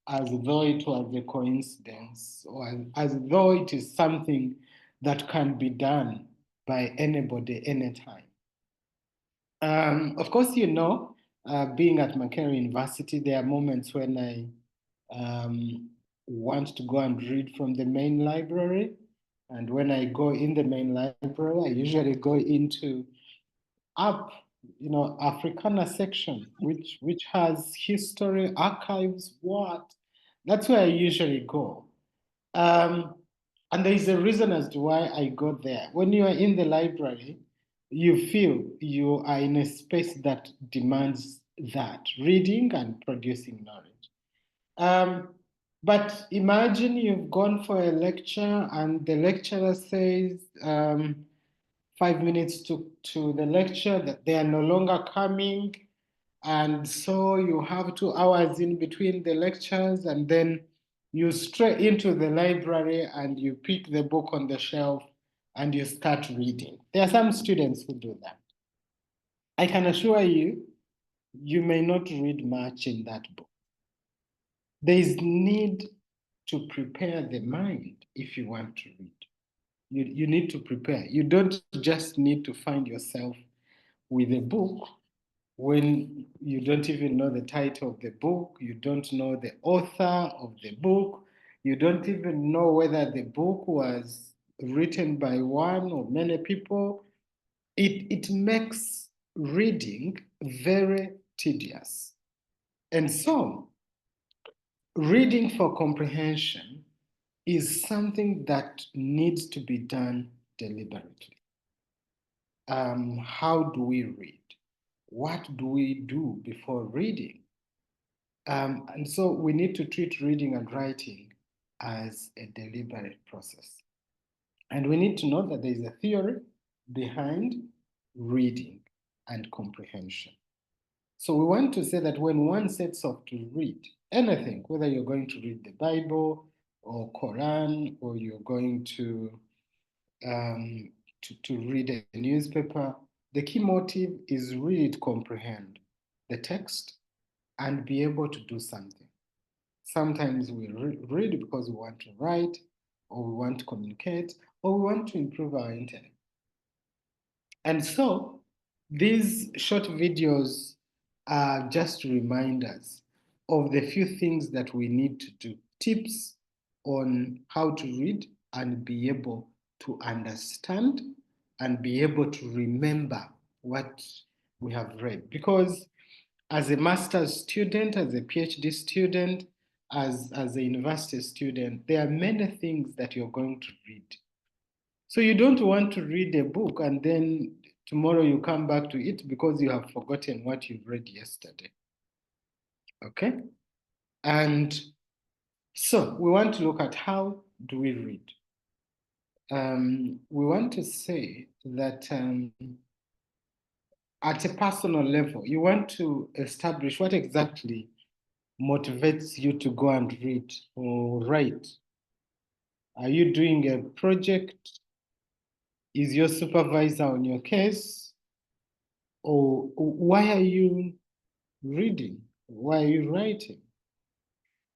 as though it was a coincidence, or as though it is something that can be done by anybody anytime. Of course, being at Makerere University, there are moments when I want to go and read from the main library. And when I go in the main library, I usually go into Africana section, which has history, archives, what. That's where I usually go. And there is a reason as to why I go there. When you are in the library, you feel you are in a space that demands that, reading and producing knowledge. But imagine you've gone for a lecture and the lecturer says 5 minutes to the lecture that they are no longer coming. And so you have 2 hours in between the lectures, and then you stray into the library and you pick the book on the shelf and you start reading. There are some students who do that. I can assure you, you may not read much in that book. There is need to prepare the mind if you want to read. You need to prepare. You don't just need to find yourself with a book when you don't even know the title of the book, you don't know the author of the book, you don't even know whether the book was written by one or many people. It makes reading very tedious. And so, reading for comprehension is something that needs to be done deliberately. How do we read? What do we do before reading? And so we need to treat reading and writing as a deliberate process. And we need to know that there is a theory behind reading and comprehension. So we want to say that when one sets off to read anything, whether you're going to read the Bible or Quran, or you're going to read a newspaper, the key motive is really to comprehend the text and be able to do something. Sometimes we read because we want to write, or we want to communicate, or we want to improve our intellect. And so these short videos are just reminders of the few things that we need to do, tips on how to read and be able to understand and be able to remember what we have read. Because as a master's student, as a PhD student, as a university student, there are many things that you're going to read. So you don't want to read a book and then tomorrow you come back to it because you have forgotten what you read yesterday. Okay? And so we want to look at how do we read. We want to say that at a personal level, you want to establish what exactly motivates you to go and read or write. Are you doing a project? Is your supervisor on your case? Or why are you reading? Why are you writing?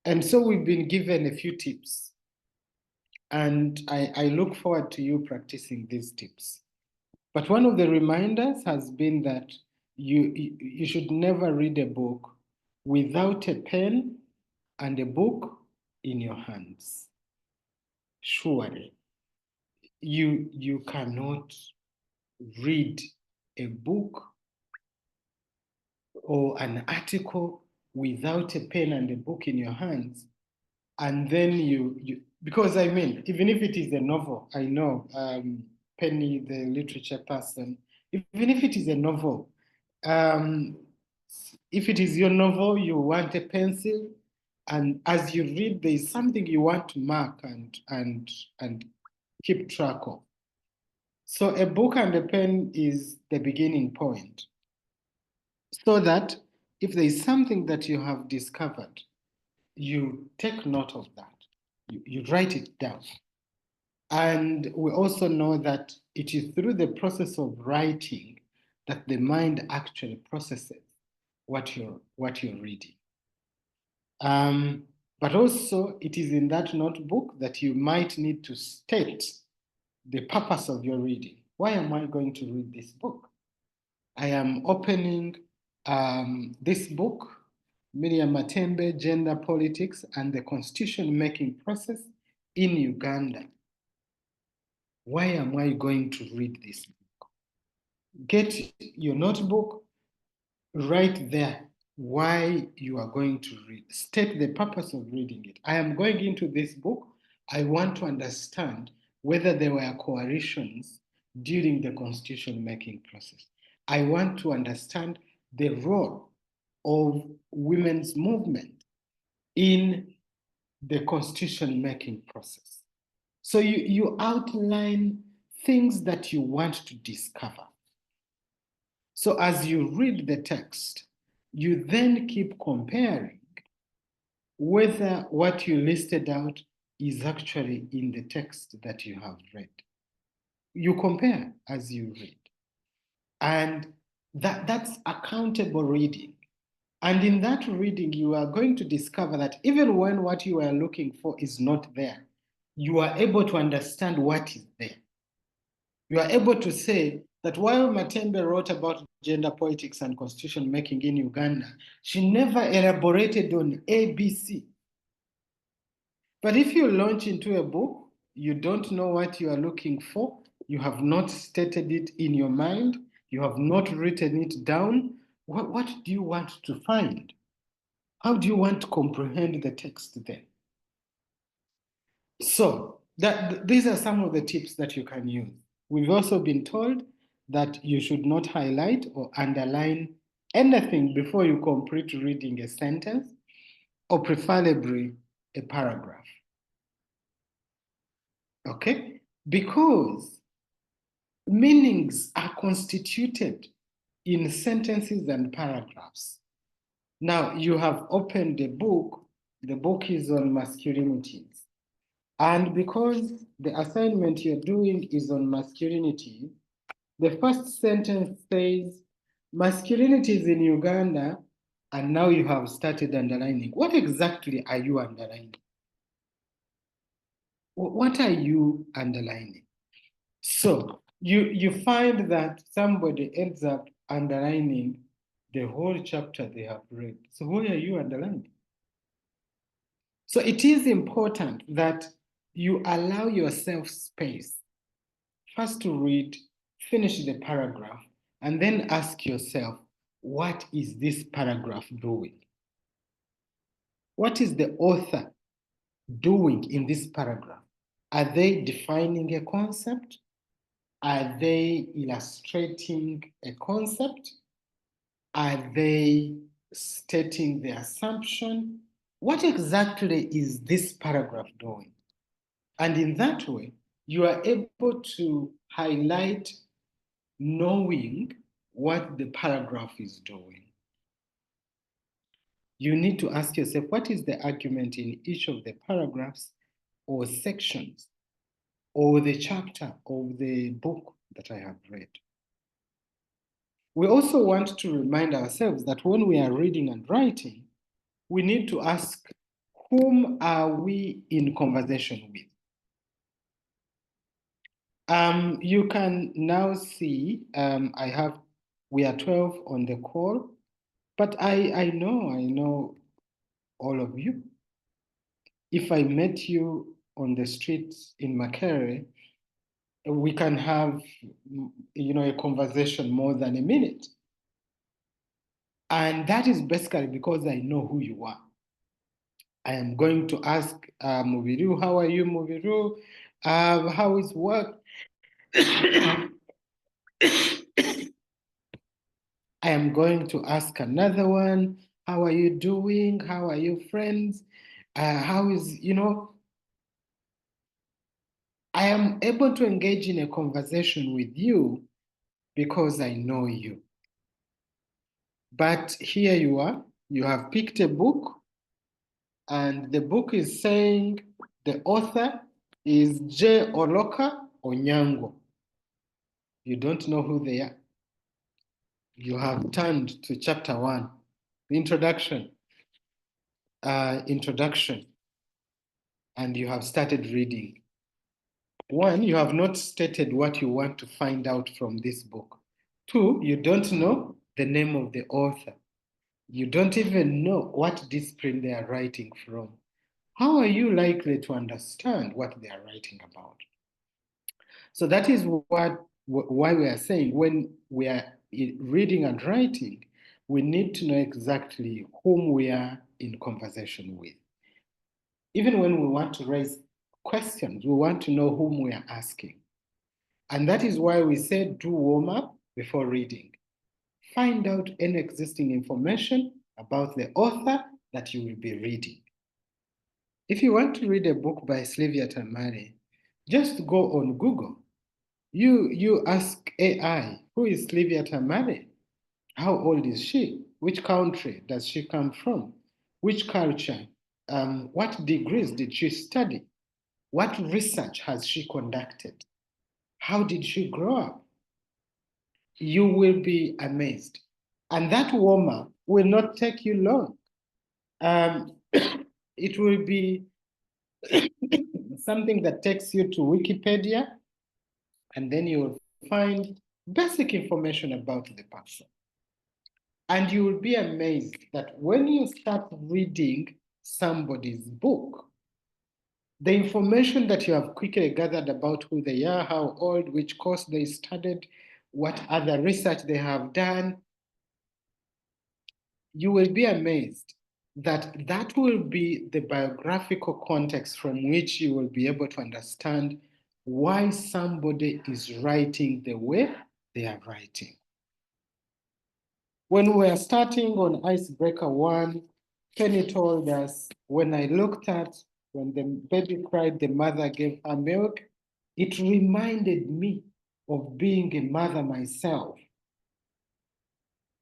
And so we've been given a few tips. And I look forward to you practicing these tips. But one of the reminders has been that you should never read a book without a pen and a book in your hands. Surely, you cannot read a book or an article without a pen and a book in your hands, and then you because I mean, even if it is a novel, I know Penny, the literature person, even if it is a novel, if it is your novel, you want a pencil, and as you read, there is something you want to mark and keep track of. So a book and a pen is the beginning point, so that if there is something that you have discovered, you take note of that. You write it down. And we also know that it is through the process of writing that the mind actually processes what you're reading. But also, it is in that notebook that you might need to state the purpose of your reading. Why am I going to read this book? I am opening this book, Miriam Matembe, Gender Politics and the Constitution-Making Process in Uganda. Why am I going to read this book? Get your notebook, write there why you are going to read. State the purpose of reading it. I am going into this book. I want to understand whether there were coalitions during the constitution-making process. I want to understand the role of women's movement in the constitution-making process. So you outline things that you want to discover. So as you read the text, you then keep comparing whether what you listed out is actually in the text that you have read. You compare as you read. And that's accountable reading. And in that reading, you are going to discover that even when what you are looking for is not there, you are able to understand what is there. You are able to say that while Matembe wrote about gender politics and constitution making in Uganda, she never elaborated on ABC. But if you launch into a book, you don't know what you are looking for, you have not stated it in your mind, you have not written it down, what do you want to find? How do you want to comprehend the text then? So these are some of the tips that you can use. We've also been told that you should not highlight or underline anything before you complete reading a sentence, or preferably a paragraph. Okay? Because meanings are constituted in sentences and paragraphs. Now, you have opened the book is on masculinities. And because the assignment you're doing is on masculinity, the first sentence says, masculinities in Uganda, and now you have started underlining. What exactly are you underlining? What are you underlining? So you find that somebody ends up underlining the whole chapter they have read. So what are you underlining? So it is important that you allow yourself space first to read, finish the paragraph, and then ask yourself, what is this paragraph doing? What is the author doing in this paragraph? Are they defining a concept? Are they illustrating a concept? Are they stating the assumption? What exactly is this paragraph doing? And in that way, you are able to highlight knowing what the paragraph is doing. You need to ask yourself, what is the argument in each of the paragraphs or sections or the chapter of the book that I have read? We also want to remind ourselves that when we are reading and writing, we need to ask, whom are we in conversation with? You can now see we are 12 on the call. But I know all of you. If I met you on the streets in Makerere, we can have, a conversation more than a minute. And that is basically because I know who you are. I am going to ask Mubiru, how are you, Mubiru? How is work? I am going to ask another one, how are you doing? How are you, friends? How is, I am able to engage in a conversation with you because I know you. But here you are, you have picked a book, and the book is saying the author is J. Oloka Onyango. You don't know who they are. You have turned to chapter 1, the introduction, and you have started reading. 1, you have not stated what you want to find out from this book. 2, you don't know the name of the author. You don't even know what discipline they are writing from. How are you likely to understand what they are writing about? So that is why we are saying when we are reading and writing, we need to know exactly whom we are in conversation with. Even when we want to raise questions, we want to know whom we are asking. And that is why we said do warm up before reading. Find out any existing information about the author that you will be reading. If you want to read a book by Sylvia Tamari, just go on Google. You ask AI, who is Sylvia Tamari? How old is she? Which country does she come from? Which culture? What degrees did she study? What research has she conducted? How did she grow up? You will be amazed. And that warm-up will not take you long. It will be something that takes you to Wikipedia, and then you will find basic information about the person. And you will be amazed that when you start reading somebody's book, the information that you have quickly gathered about who they are, how old, which course they studied, what other research they have done, you will be amazed that that will be the biographical context from which you will be able to understand why somebody is writing the way they are writing. When we are starting on Icebreaker 1, Penny told us, when I looked at when the baby cried, the mother gave her milk, it reminded me of being a mother myself.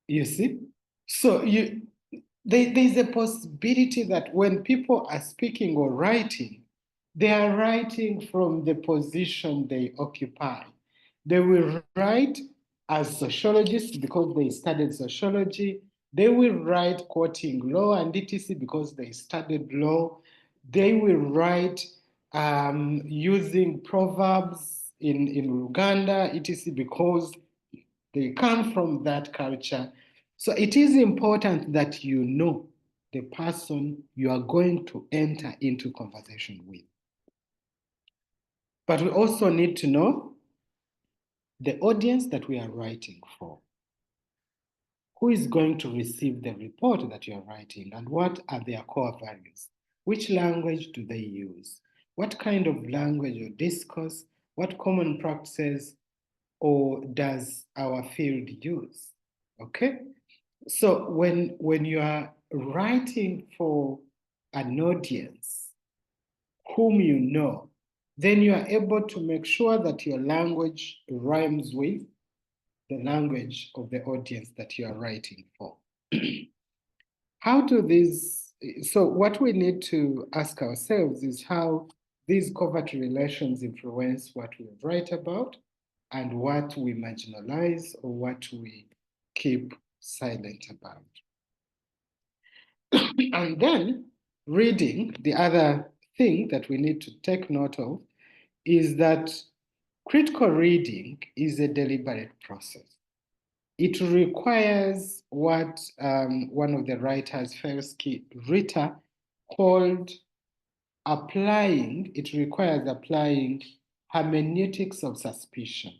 You see? So there's a possibility that when people are speaking or writing, they are writing from the position they occupy. They will write as sociologists because they studied sociology. They will write quoting law and etc. because they studied law. They will write using proverbs in Uganda, etc. because they come from that culture. So it is important that you know the person you are going to enter into conversation with. But we also need to know the audience that we are writing for. Who is going to receive the report that you are writing, and what are their core values? Which language do they use? What kind of language or discourse? What common practices or does our field use? Okay? So when you are writing for an audience whom you know, then you are able to make sure that your language rhymes with the language of the audience that you are writing for. How do these, so what we need to ask ourselves is how these covert relations influence what we write about and what we marginalize or what we keep silent about. And then reading, the other thing that we need to take note of is that critical reading is a deliberate process. it requires what one of the writers, Felsky Ritter, called it requires applying hermeneutics of suspicion.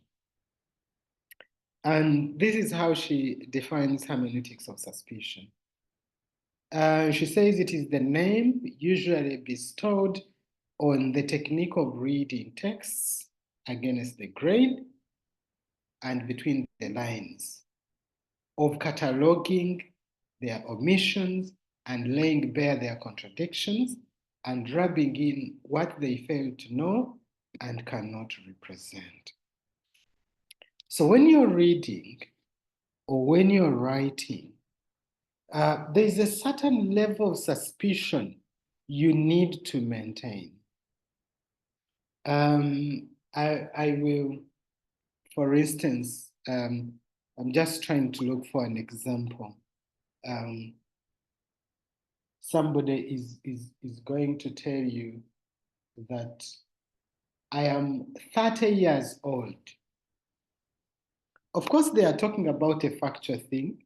And this is how she defines hermeneutics of suspicion. She says it is the name usually bestowed on the technique of reading texts against the grain and between the lines, of cataloging their omissions and laying bare their contradictions and rubbing in what they fail to know and cannot represent. So when you're reading or when you're writing, there's a certain level of suspicion you need to maintain. I will, for instance, I'm just trying to look for an example. Somebody is going to tell you that I am 30 years old. Of course, they are talking about a factual thing,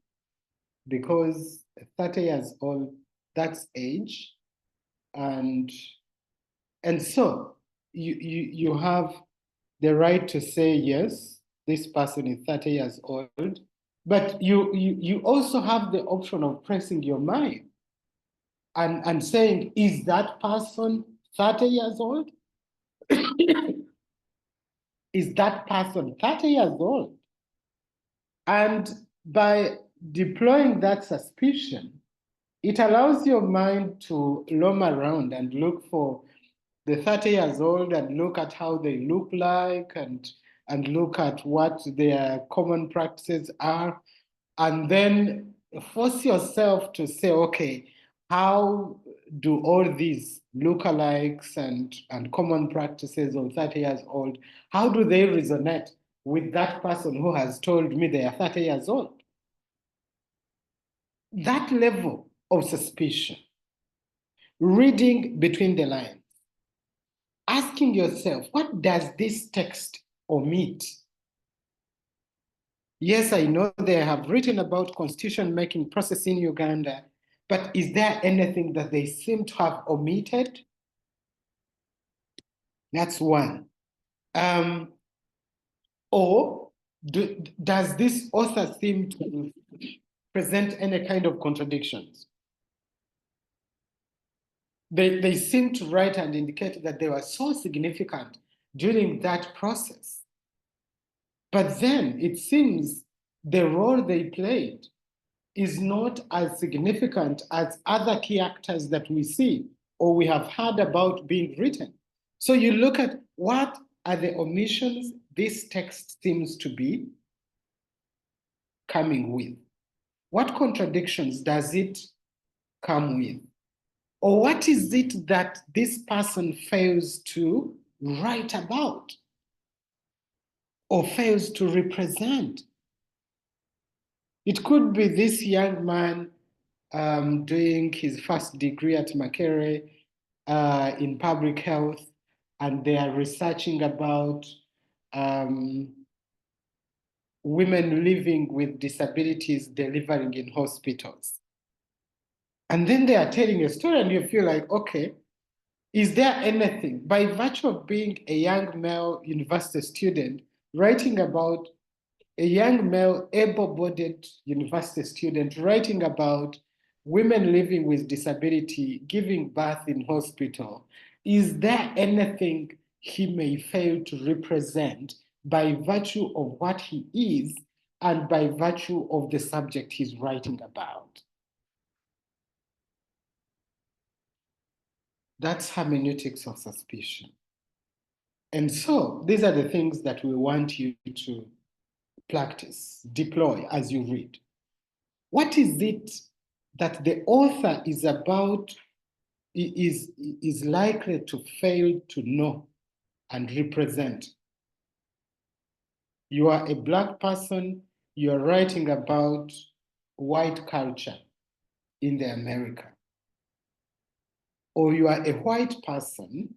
because 30 years old, that's age. And so you have the right to say, yes, this person is 30 years old, but you also have the option of pressing your mind and saying, is that person 30 years old? Is that person 30 years old? And by deploying that suspicion, it allows your mind to roam around and look for the 30 years old and look at how they look like and look at what their common practices are, and then force yourself to say, okay, how do all these lookalikes and common practices of 30 years old, how do they resonate with that person who has told me they are 30 years old? That level of suspicion, reading between the lines, asking yourself, what does this text omit? Yes, I know they have written about constitution-making process in Uganda, but is there anything that they seem to have omitted? That's one. Or does this author seem to present any kind of contradictions? They seem to write and indicate that they were so significant during that process. But then it seems the role they played is not as significant as other key actors that we see or we have heard about being written. So you look at what are the omissions this text seems to be coming with. What contradictions does it come with? Or what is it that this person fails to write about or fails to represent? It could be this young man doing his first degree at Makerere in public health, and they are researching about women living with disabilities delivering in hospitals. And then they are telling a story and you feel like, okay, is there anything, by virtue of being a young male university student, writing about a young male able-bodied university student, writing about women living with disability, giving birth in hospital, is there anything he may fail to represent by virtue of what he is and by virtue of the subject he's writing about? That's hermeneutics of suspicion. And so these are the things that we want you to practice, deploy as you read. What is it that the author is about, is likely to fail to know and represent? You are a Black person, you are writing about white culture in the America. Or you are a white person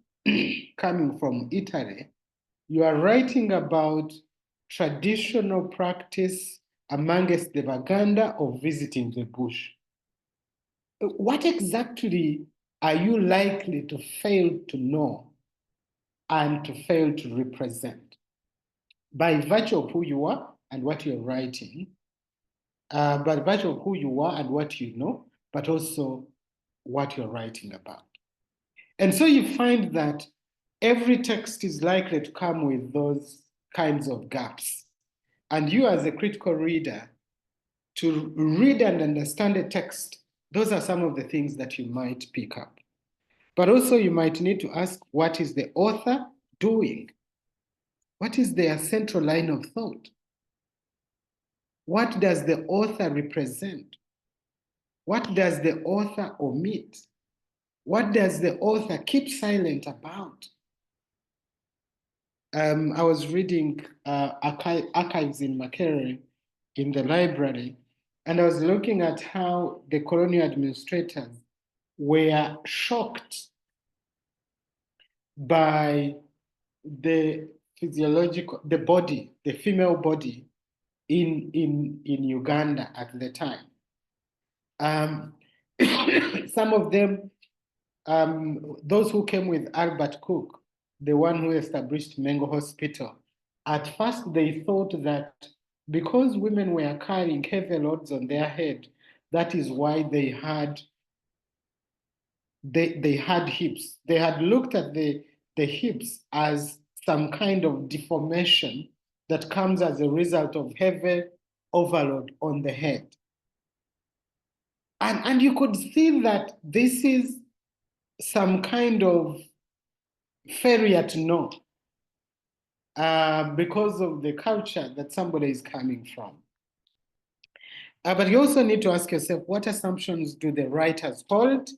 coming from Italy, you are writing about traditional practice amongst the Baganda of visiting the bush. What exactly are you likely to fail to know and to fail to represent by virtue of who you are and what you're writing, by virtue of who you are and what you know, but also what you're writing about? And so you find that every text is likely to come with those kinds of gaps. And you, as a critical reader, to read and understand a text, those are some of the things that you might pick up. But also you might need to ask, what is the author doing? What is their central line of thought? What does the author represent? What does the author omit? What does the author keep silent about? I was reading archives in Makerere in the library, and I was looking at how the colonial administrators were shocked by the physiological, the body, the female body in Uganda at the time. Some of them, those who came with Albert Cook, the one who established Mengo Hospital, at first they thought that because women were carrying heavy loads on their head, that is why they had hips. They had looked at the hips as some kind of deformation that comes as a result of heavy overload on the head. And you could see that this is some kind of failure to know because of the culture that somebody is coming from. But you also need to ask yourself, what assumptions do the writers hold?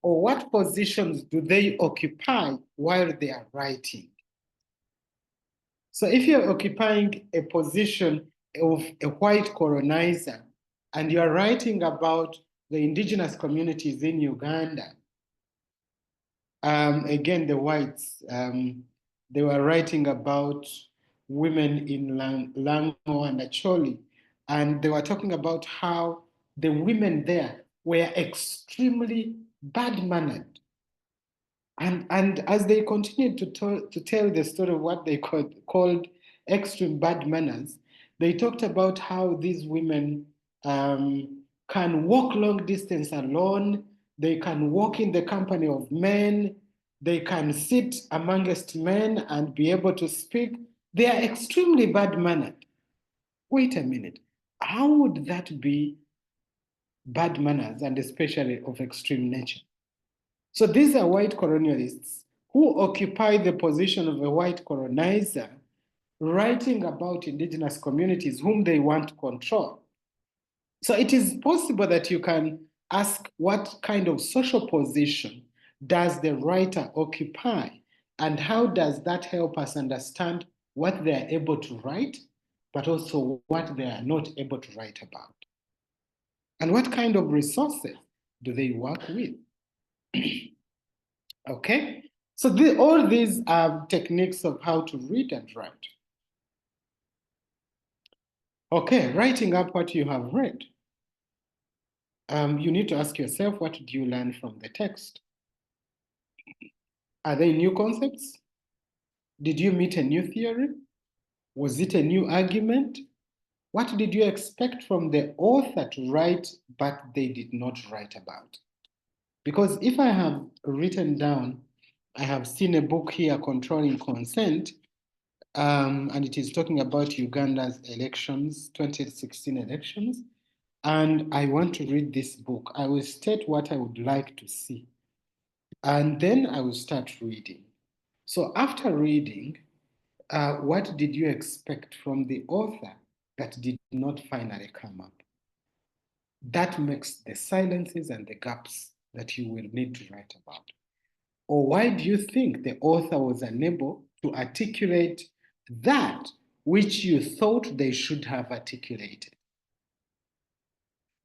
Or what positions do they occupy while they are writing? So if you're occupying a position of a white colonizer and you're writing about the indigenous communities in Uganda, again, the whites, they were writing about women in Lango and Acholi, and they were talking about how the women there were extremely bad-mannered. And as they continued to tell the story of what they called extreme bad manners, they talked about how these women can walk long distance alone, they can walk in the company of men, they can sit amongst men and be able to speak. They are extremely bad-mannered. Wait a minute, how would that be bad manners, and especially of extreme nature? So these are white colonialists who occupy the position of a white colonizer, writing about indigenous communities whom they want to control. So it is possible that you can ask, what kind of social position does the writer occupy? And how does that help us understand what they are able to write, but also what they are not able to write about? And what kind of resources do they work with? Okay, so all these are techniques of how to read and write. Okay, writing up what you have read. You need to ask yourself, what did you learn from the text? Are they new concepts? Did you meet a new theory? Was it a new argument? What did you expect from the author to write, but they did not write about? Because if I have written down, I have seen a book here, Controlling Consent, and it is talking about Uganda's elections, 2016 elections. And I want to read this book. I will state what I would like to see. And then I will start reading. So after reading, what did you expect from the author that did not finally come up? That makes the silences and the gaps that you will need to write about. Or why do you think the author was unable to articulate that which you thought they should have articulated?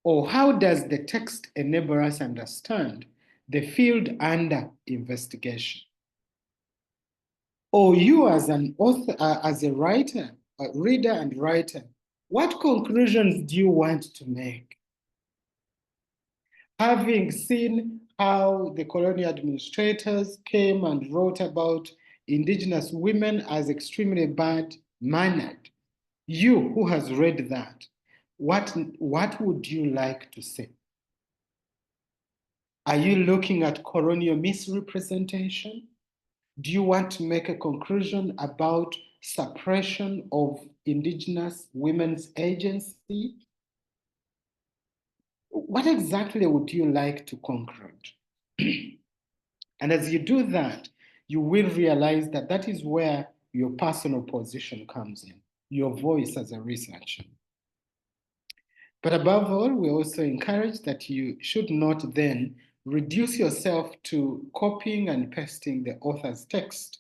Or how does the text enable us understand the field under investigation? Or you as an author, as a writer, a reader and writer, What conclusions do you want to make? Having seen how the colonial administrators came and wrote about indigenous women as extremely bad-mannered, you who has read that, what would you like to say? Are you looking at colonial misrepresentation? Do you want to make a conclusion about suppression of indigenous women's agency? What exactly would you like to conclude? And as you do that, you will realize that that is where your personal position comes in, your voice as a researcher. But above all, we also encourage that you should not then reduce yourself to copying and pasting the author's text.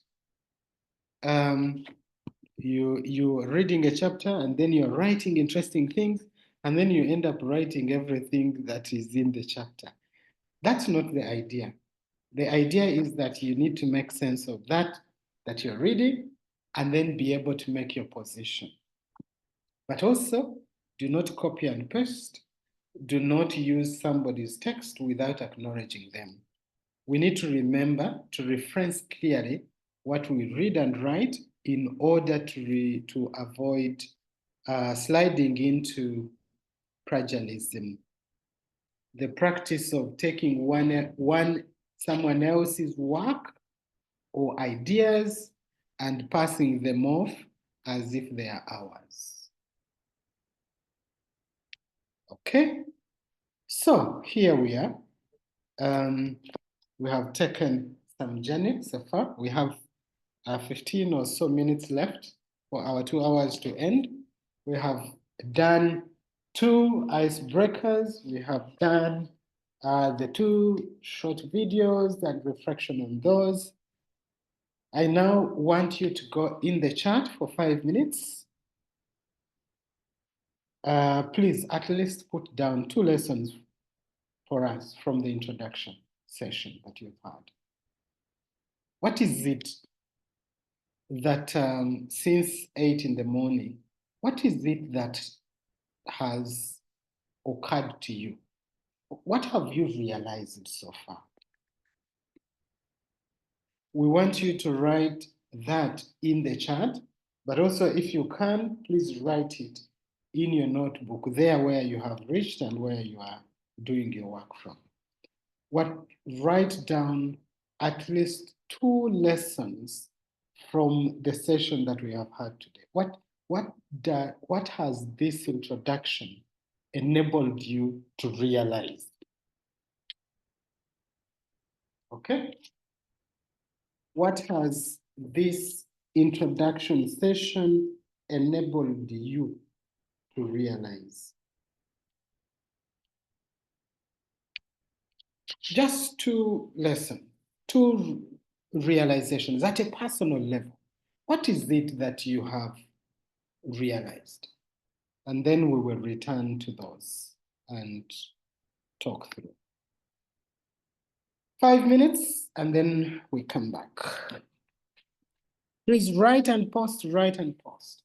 You're reading a chapter and then you're writing interesting things, and then you end up writing everything that is in the chapter. That's not the idea. The idea is that you need to make sense of that you're reading and then be able to make your position. But also, do not copy and paste. Do not use somebody's text without acknowledging them. We need to remember to reference clearly what we read and write in order to avoid sliding into plagiarism. The practice of taking someone else's work or ideas and passing them off as if they are ours. Okay, so here we are. We have taken some journey so far. We have 15 or so minutes left for our 2 hours to end. We have done 2 icebreakers. We have done the 2 short videos and reflection on those. I now want you to go in the chat for 5 minutes. Please at least put down 2 lessons for us from the introduction session that you've had. What is it that since 8 in the morning, what is it that has occurred to you? What have you realized so far? We want you to write that in the chat, but also if you can, please write it in your notebook there where you have reached and where you are doing your work from. Write down at least 2 lessons from the session that we have had today. What has this introduction enabled you to realize? Okay? What has this introduction session enabled you to realize? Just 2 lessons, 2 realizations at a personal level. What is it that you have realized? And then we will return to those and talk through. 5 minutes, and then we come back. Please write and post, write and post.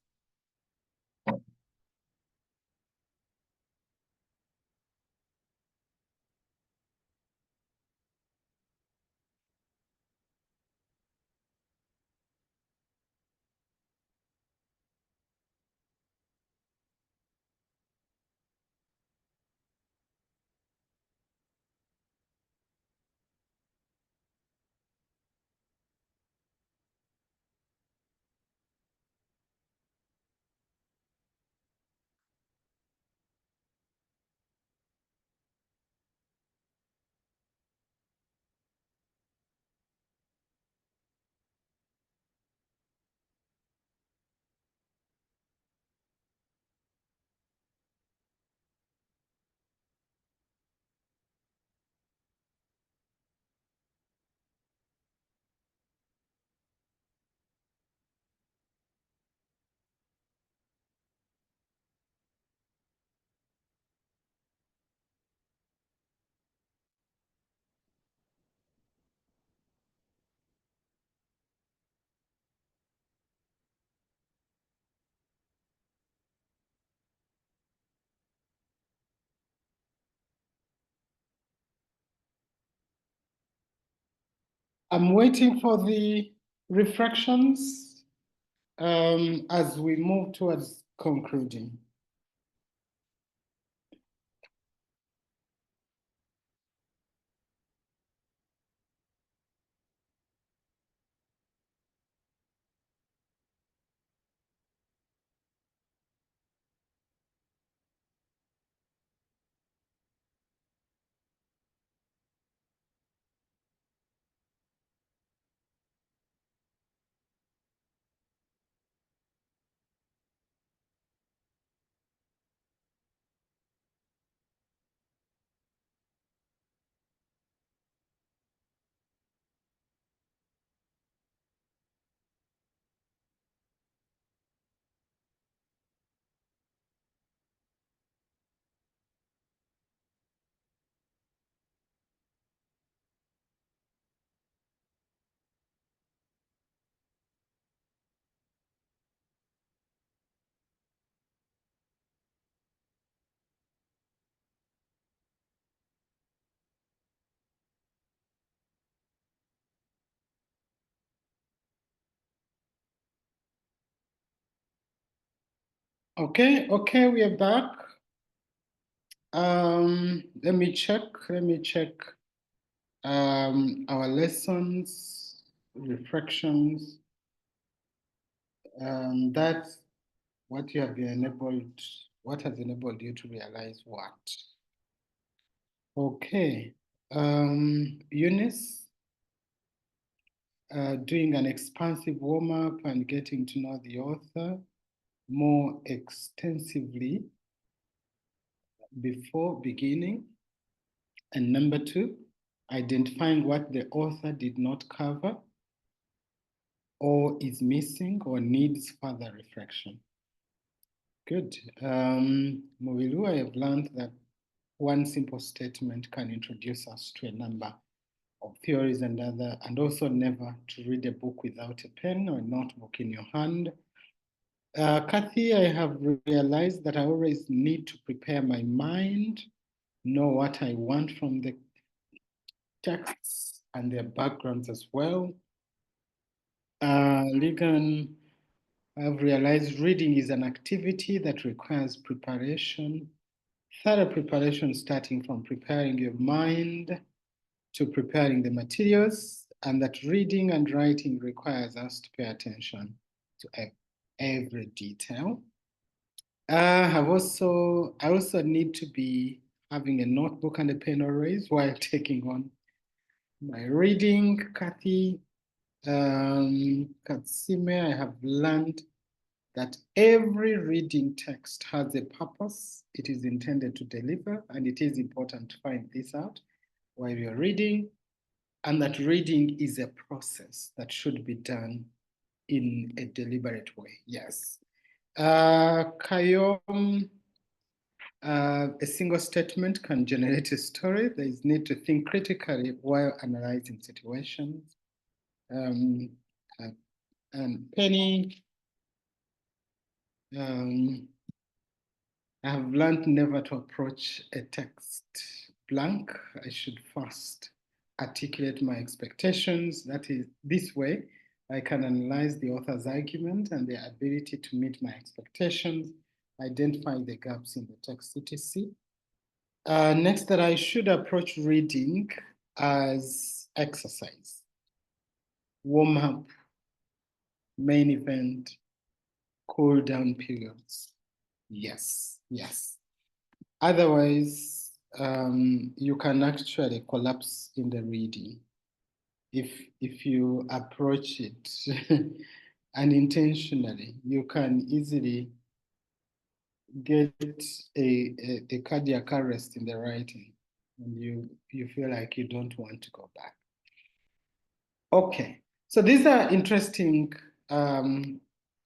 I'm waiting for the reflections as we move towards concluding. Okay, we are back. Let me check our lessons, reflections. That's what you have been enabled, what has enabled you to realize what? Okay, Eunice, doing an expansive warm-up and getting to know the author more extensively before beginning. And number 2, identifying what the author did not cover or is missing or needs further reflection. Good. Movilu, I have learned that one simple statement can introduce us to a number of theories and also never to read a book without a pen or a notebook in your hand. Kathy, I have realized that I always need to prepare my mind, know what I want from the texts and their backgrounds as well. Ligan, I've realized reading is an activity that requires preparation, thorough preparation, starting from preparing your mind to preparing the materials, and that reading and writing requires us to pay attention to every detail. I also need to be having a notebook and a pen always while taking on my reading. Kathy, Katsime, I have learned that every reading text has a purpose it is intended to deliver, and it is important to find this out while you're reading, and that reading is a process that should be done in a deliberate way. Yes. Kayom, a single statement can generate a story. There is need to think critically while analyzing situations. And Penny, I have learned never to approach a text blank. I should first articulate my expectations. That is, this way, I can analyze the author's argument and their ability to meet my expectations, identify the gaps in the text, etc. Next, that I should approach reading as exercise, warm up, main event, cool down periods. Yes. Otherwise, you can actually collapse in the reading if you approach it unintentionally. You can easily get a cardiac arrest in the writing, and you feel like you don't want to go back. Okay, so these are interesting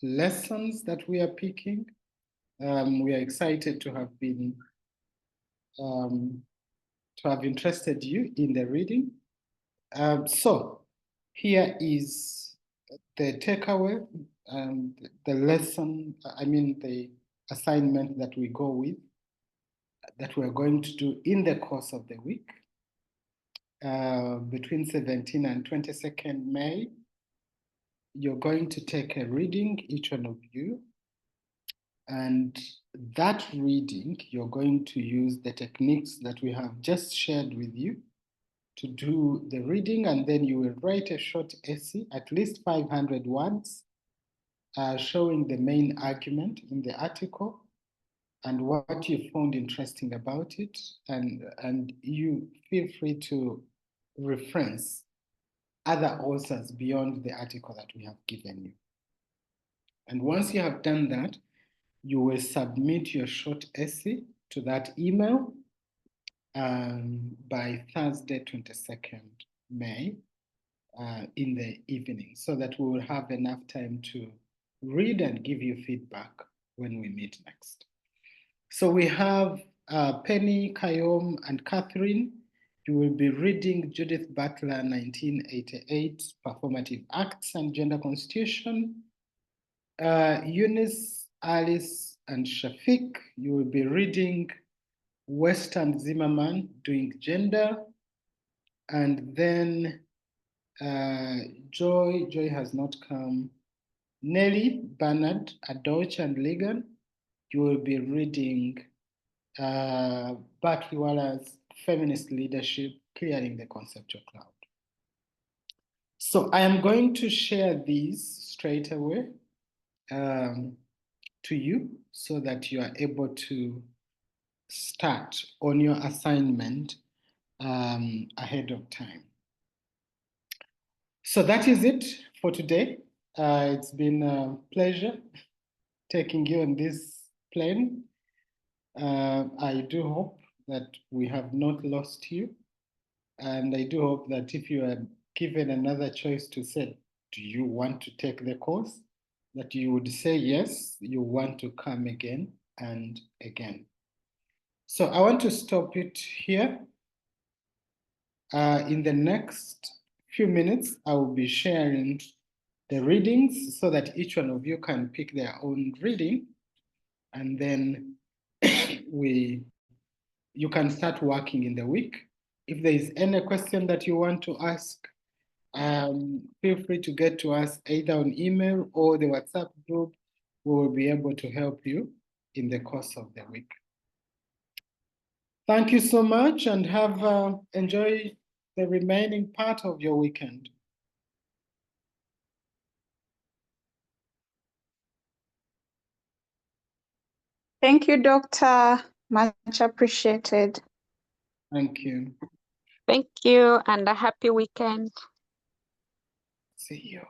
lessons that we are picking. We are excited to have been to have interested you in the reading. So here is the takeaway, the lesson, the assignment that we go with, that we're going to do in the course of the week. between 17 and 22nd May, you're going to take a reading, each one of you. And that reading, you're going to use the techniques that we have just shared with you to do the reading, and then you will write a short essay, at least 500 words, showing the main argument in the article and what you found interesting about it, and you feel free to reference other authors beyond the article that we have given you. And once you have done that, you will submit your short essay to that email by Thursday, 22nd May in the evening, so that we will have enough time to read and give you feedback when we meet next. So we have Penny, Kayom, and Catherine. You will be reading Judith Butler, 1988, Performative Acts and Gender Constitution. Eunice, Alice, and Shafiq, you will be reading Western Zimmerman, Doing Gender. And then Joy has not come. Nelly, Bernard, Adoch, and Ligan, you will be reading Batliwala's Feminist Leadership, Clearing the Conceptual Cloud. So I am going to share these straight away to you so that you are able to start on your assignment ahead of time. So that is it for today. It's been a pleasure taking you on this plane. I do hope that we have not lost you. And I do hope that if you are given another choice to say, do you want to take the course, that you would say yes, you want to come again and again. So I want to stop it here. In the next few minutes, I will be sharing the readings so that each one of you can pick their own reading, and then you can start working in the week. If there is any question that you want to ask, feel free to get to us either on email or the WhatsApp group. We will be able to help you in the course of the week. Thank you so much, and have enjoy the remaining part of your weekend. Thank you, Doctor. Much appreciated. Thank you. Thank you, and a happy weekend. See you.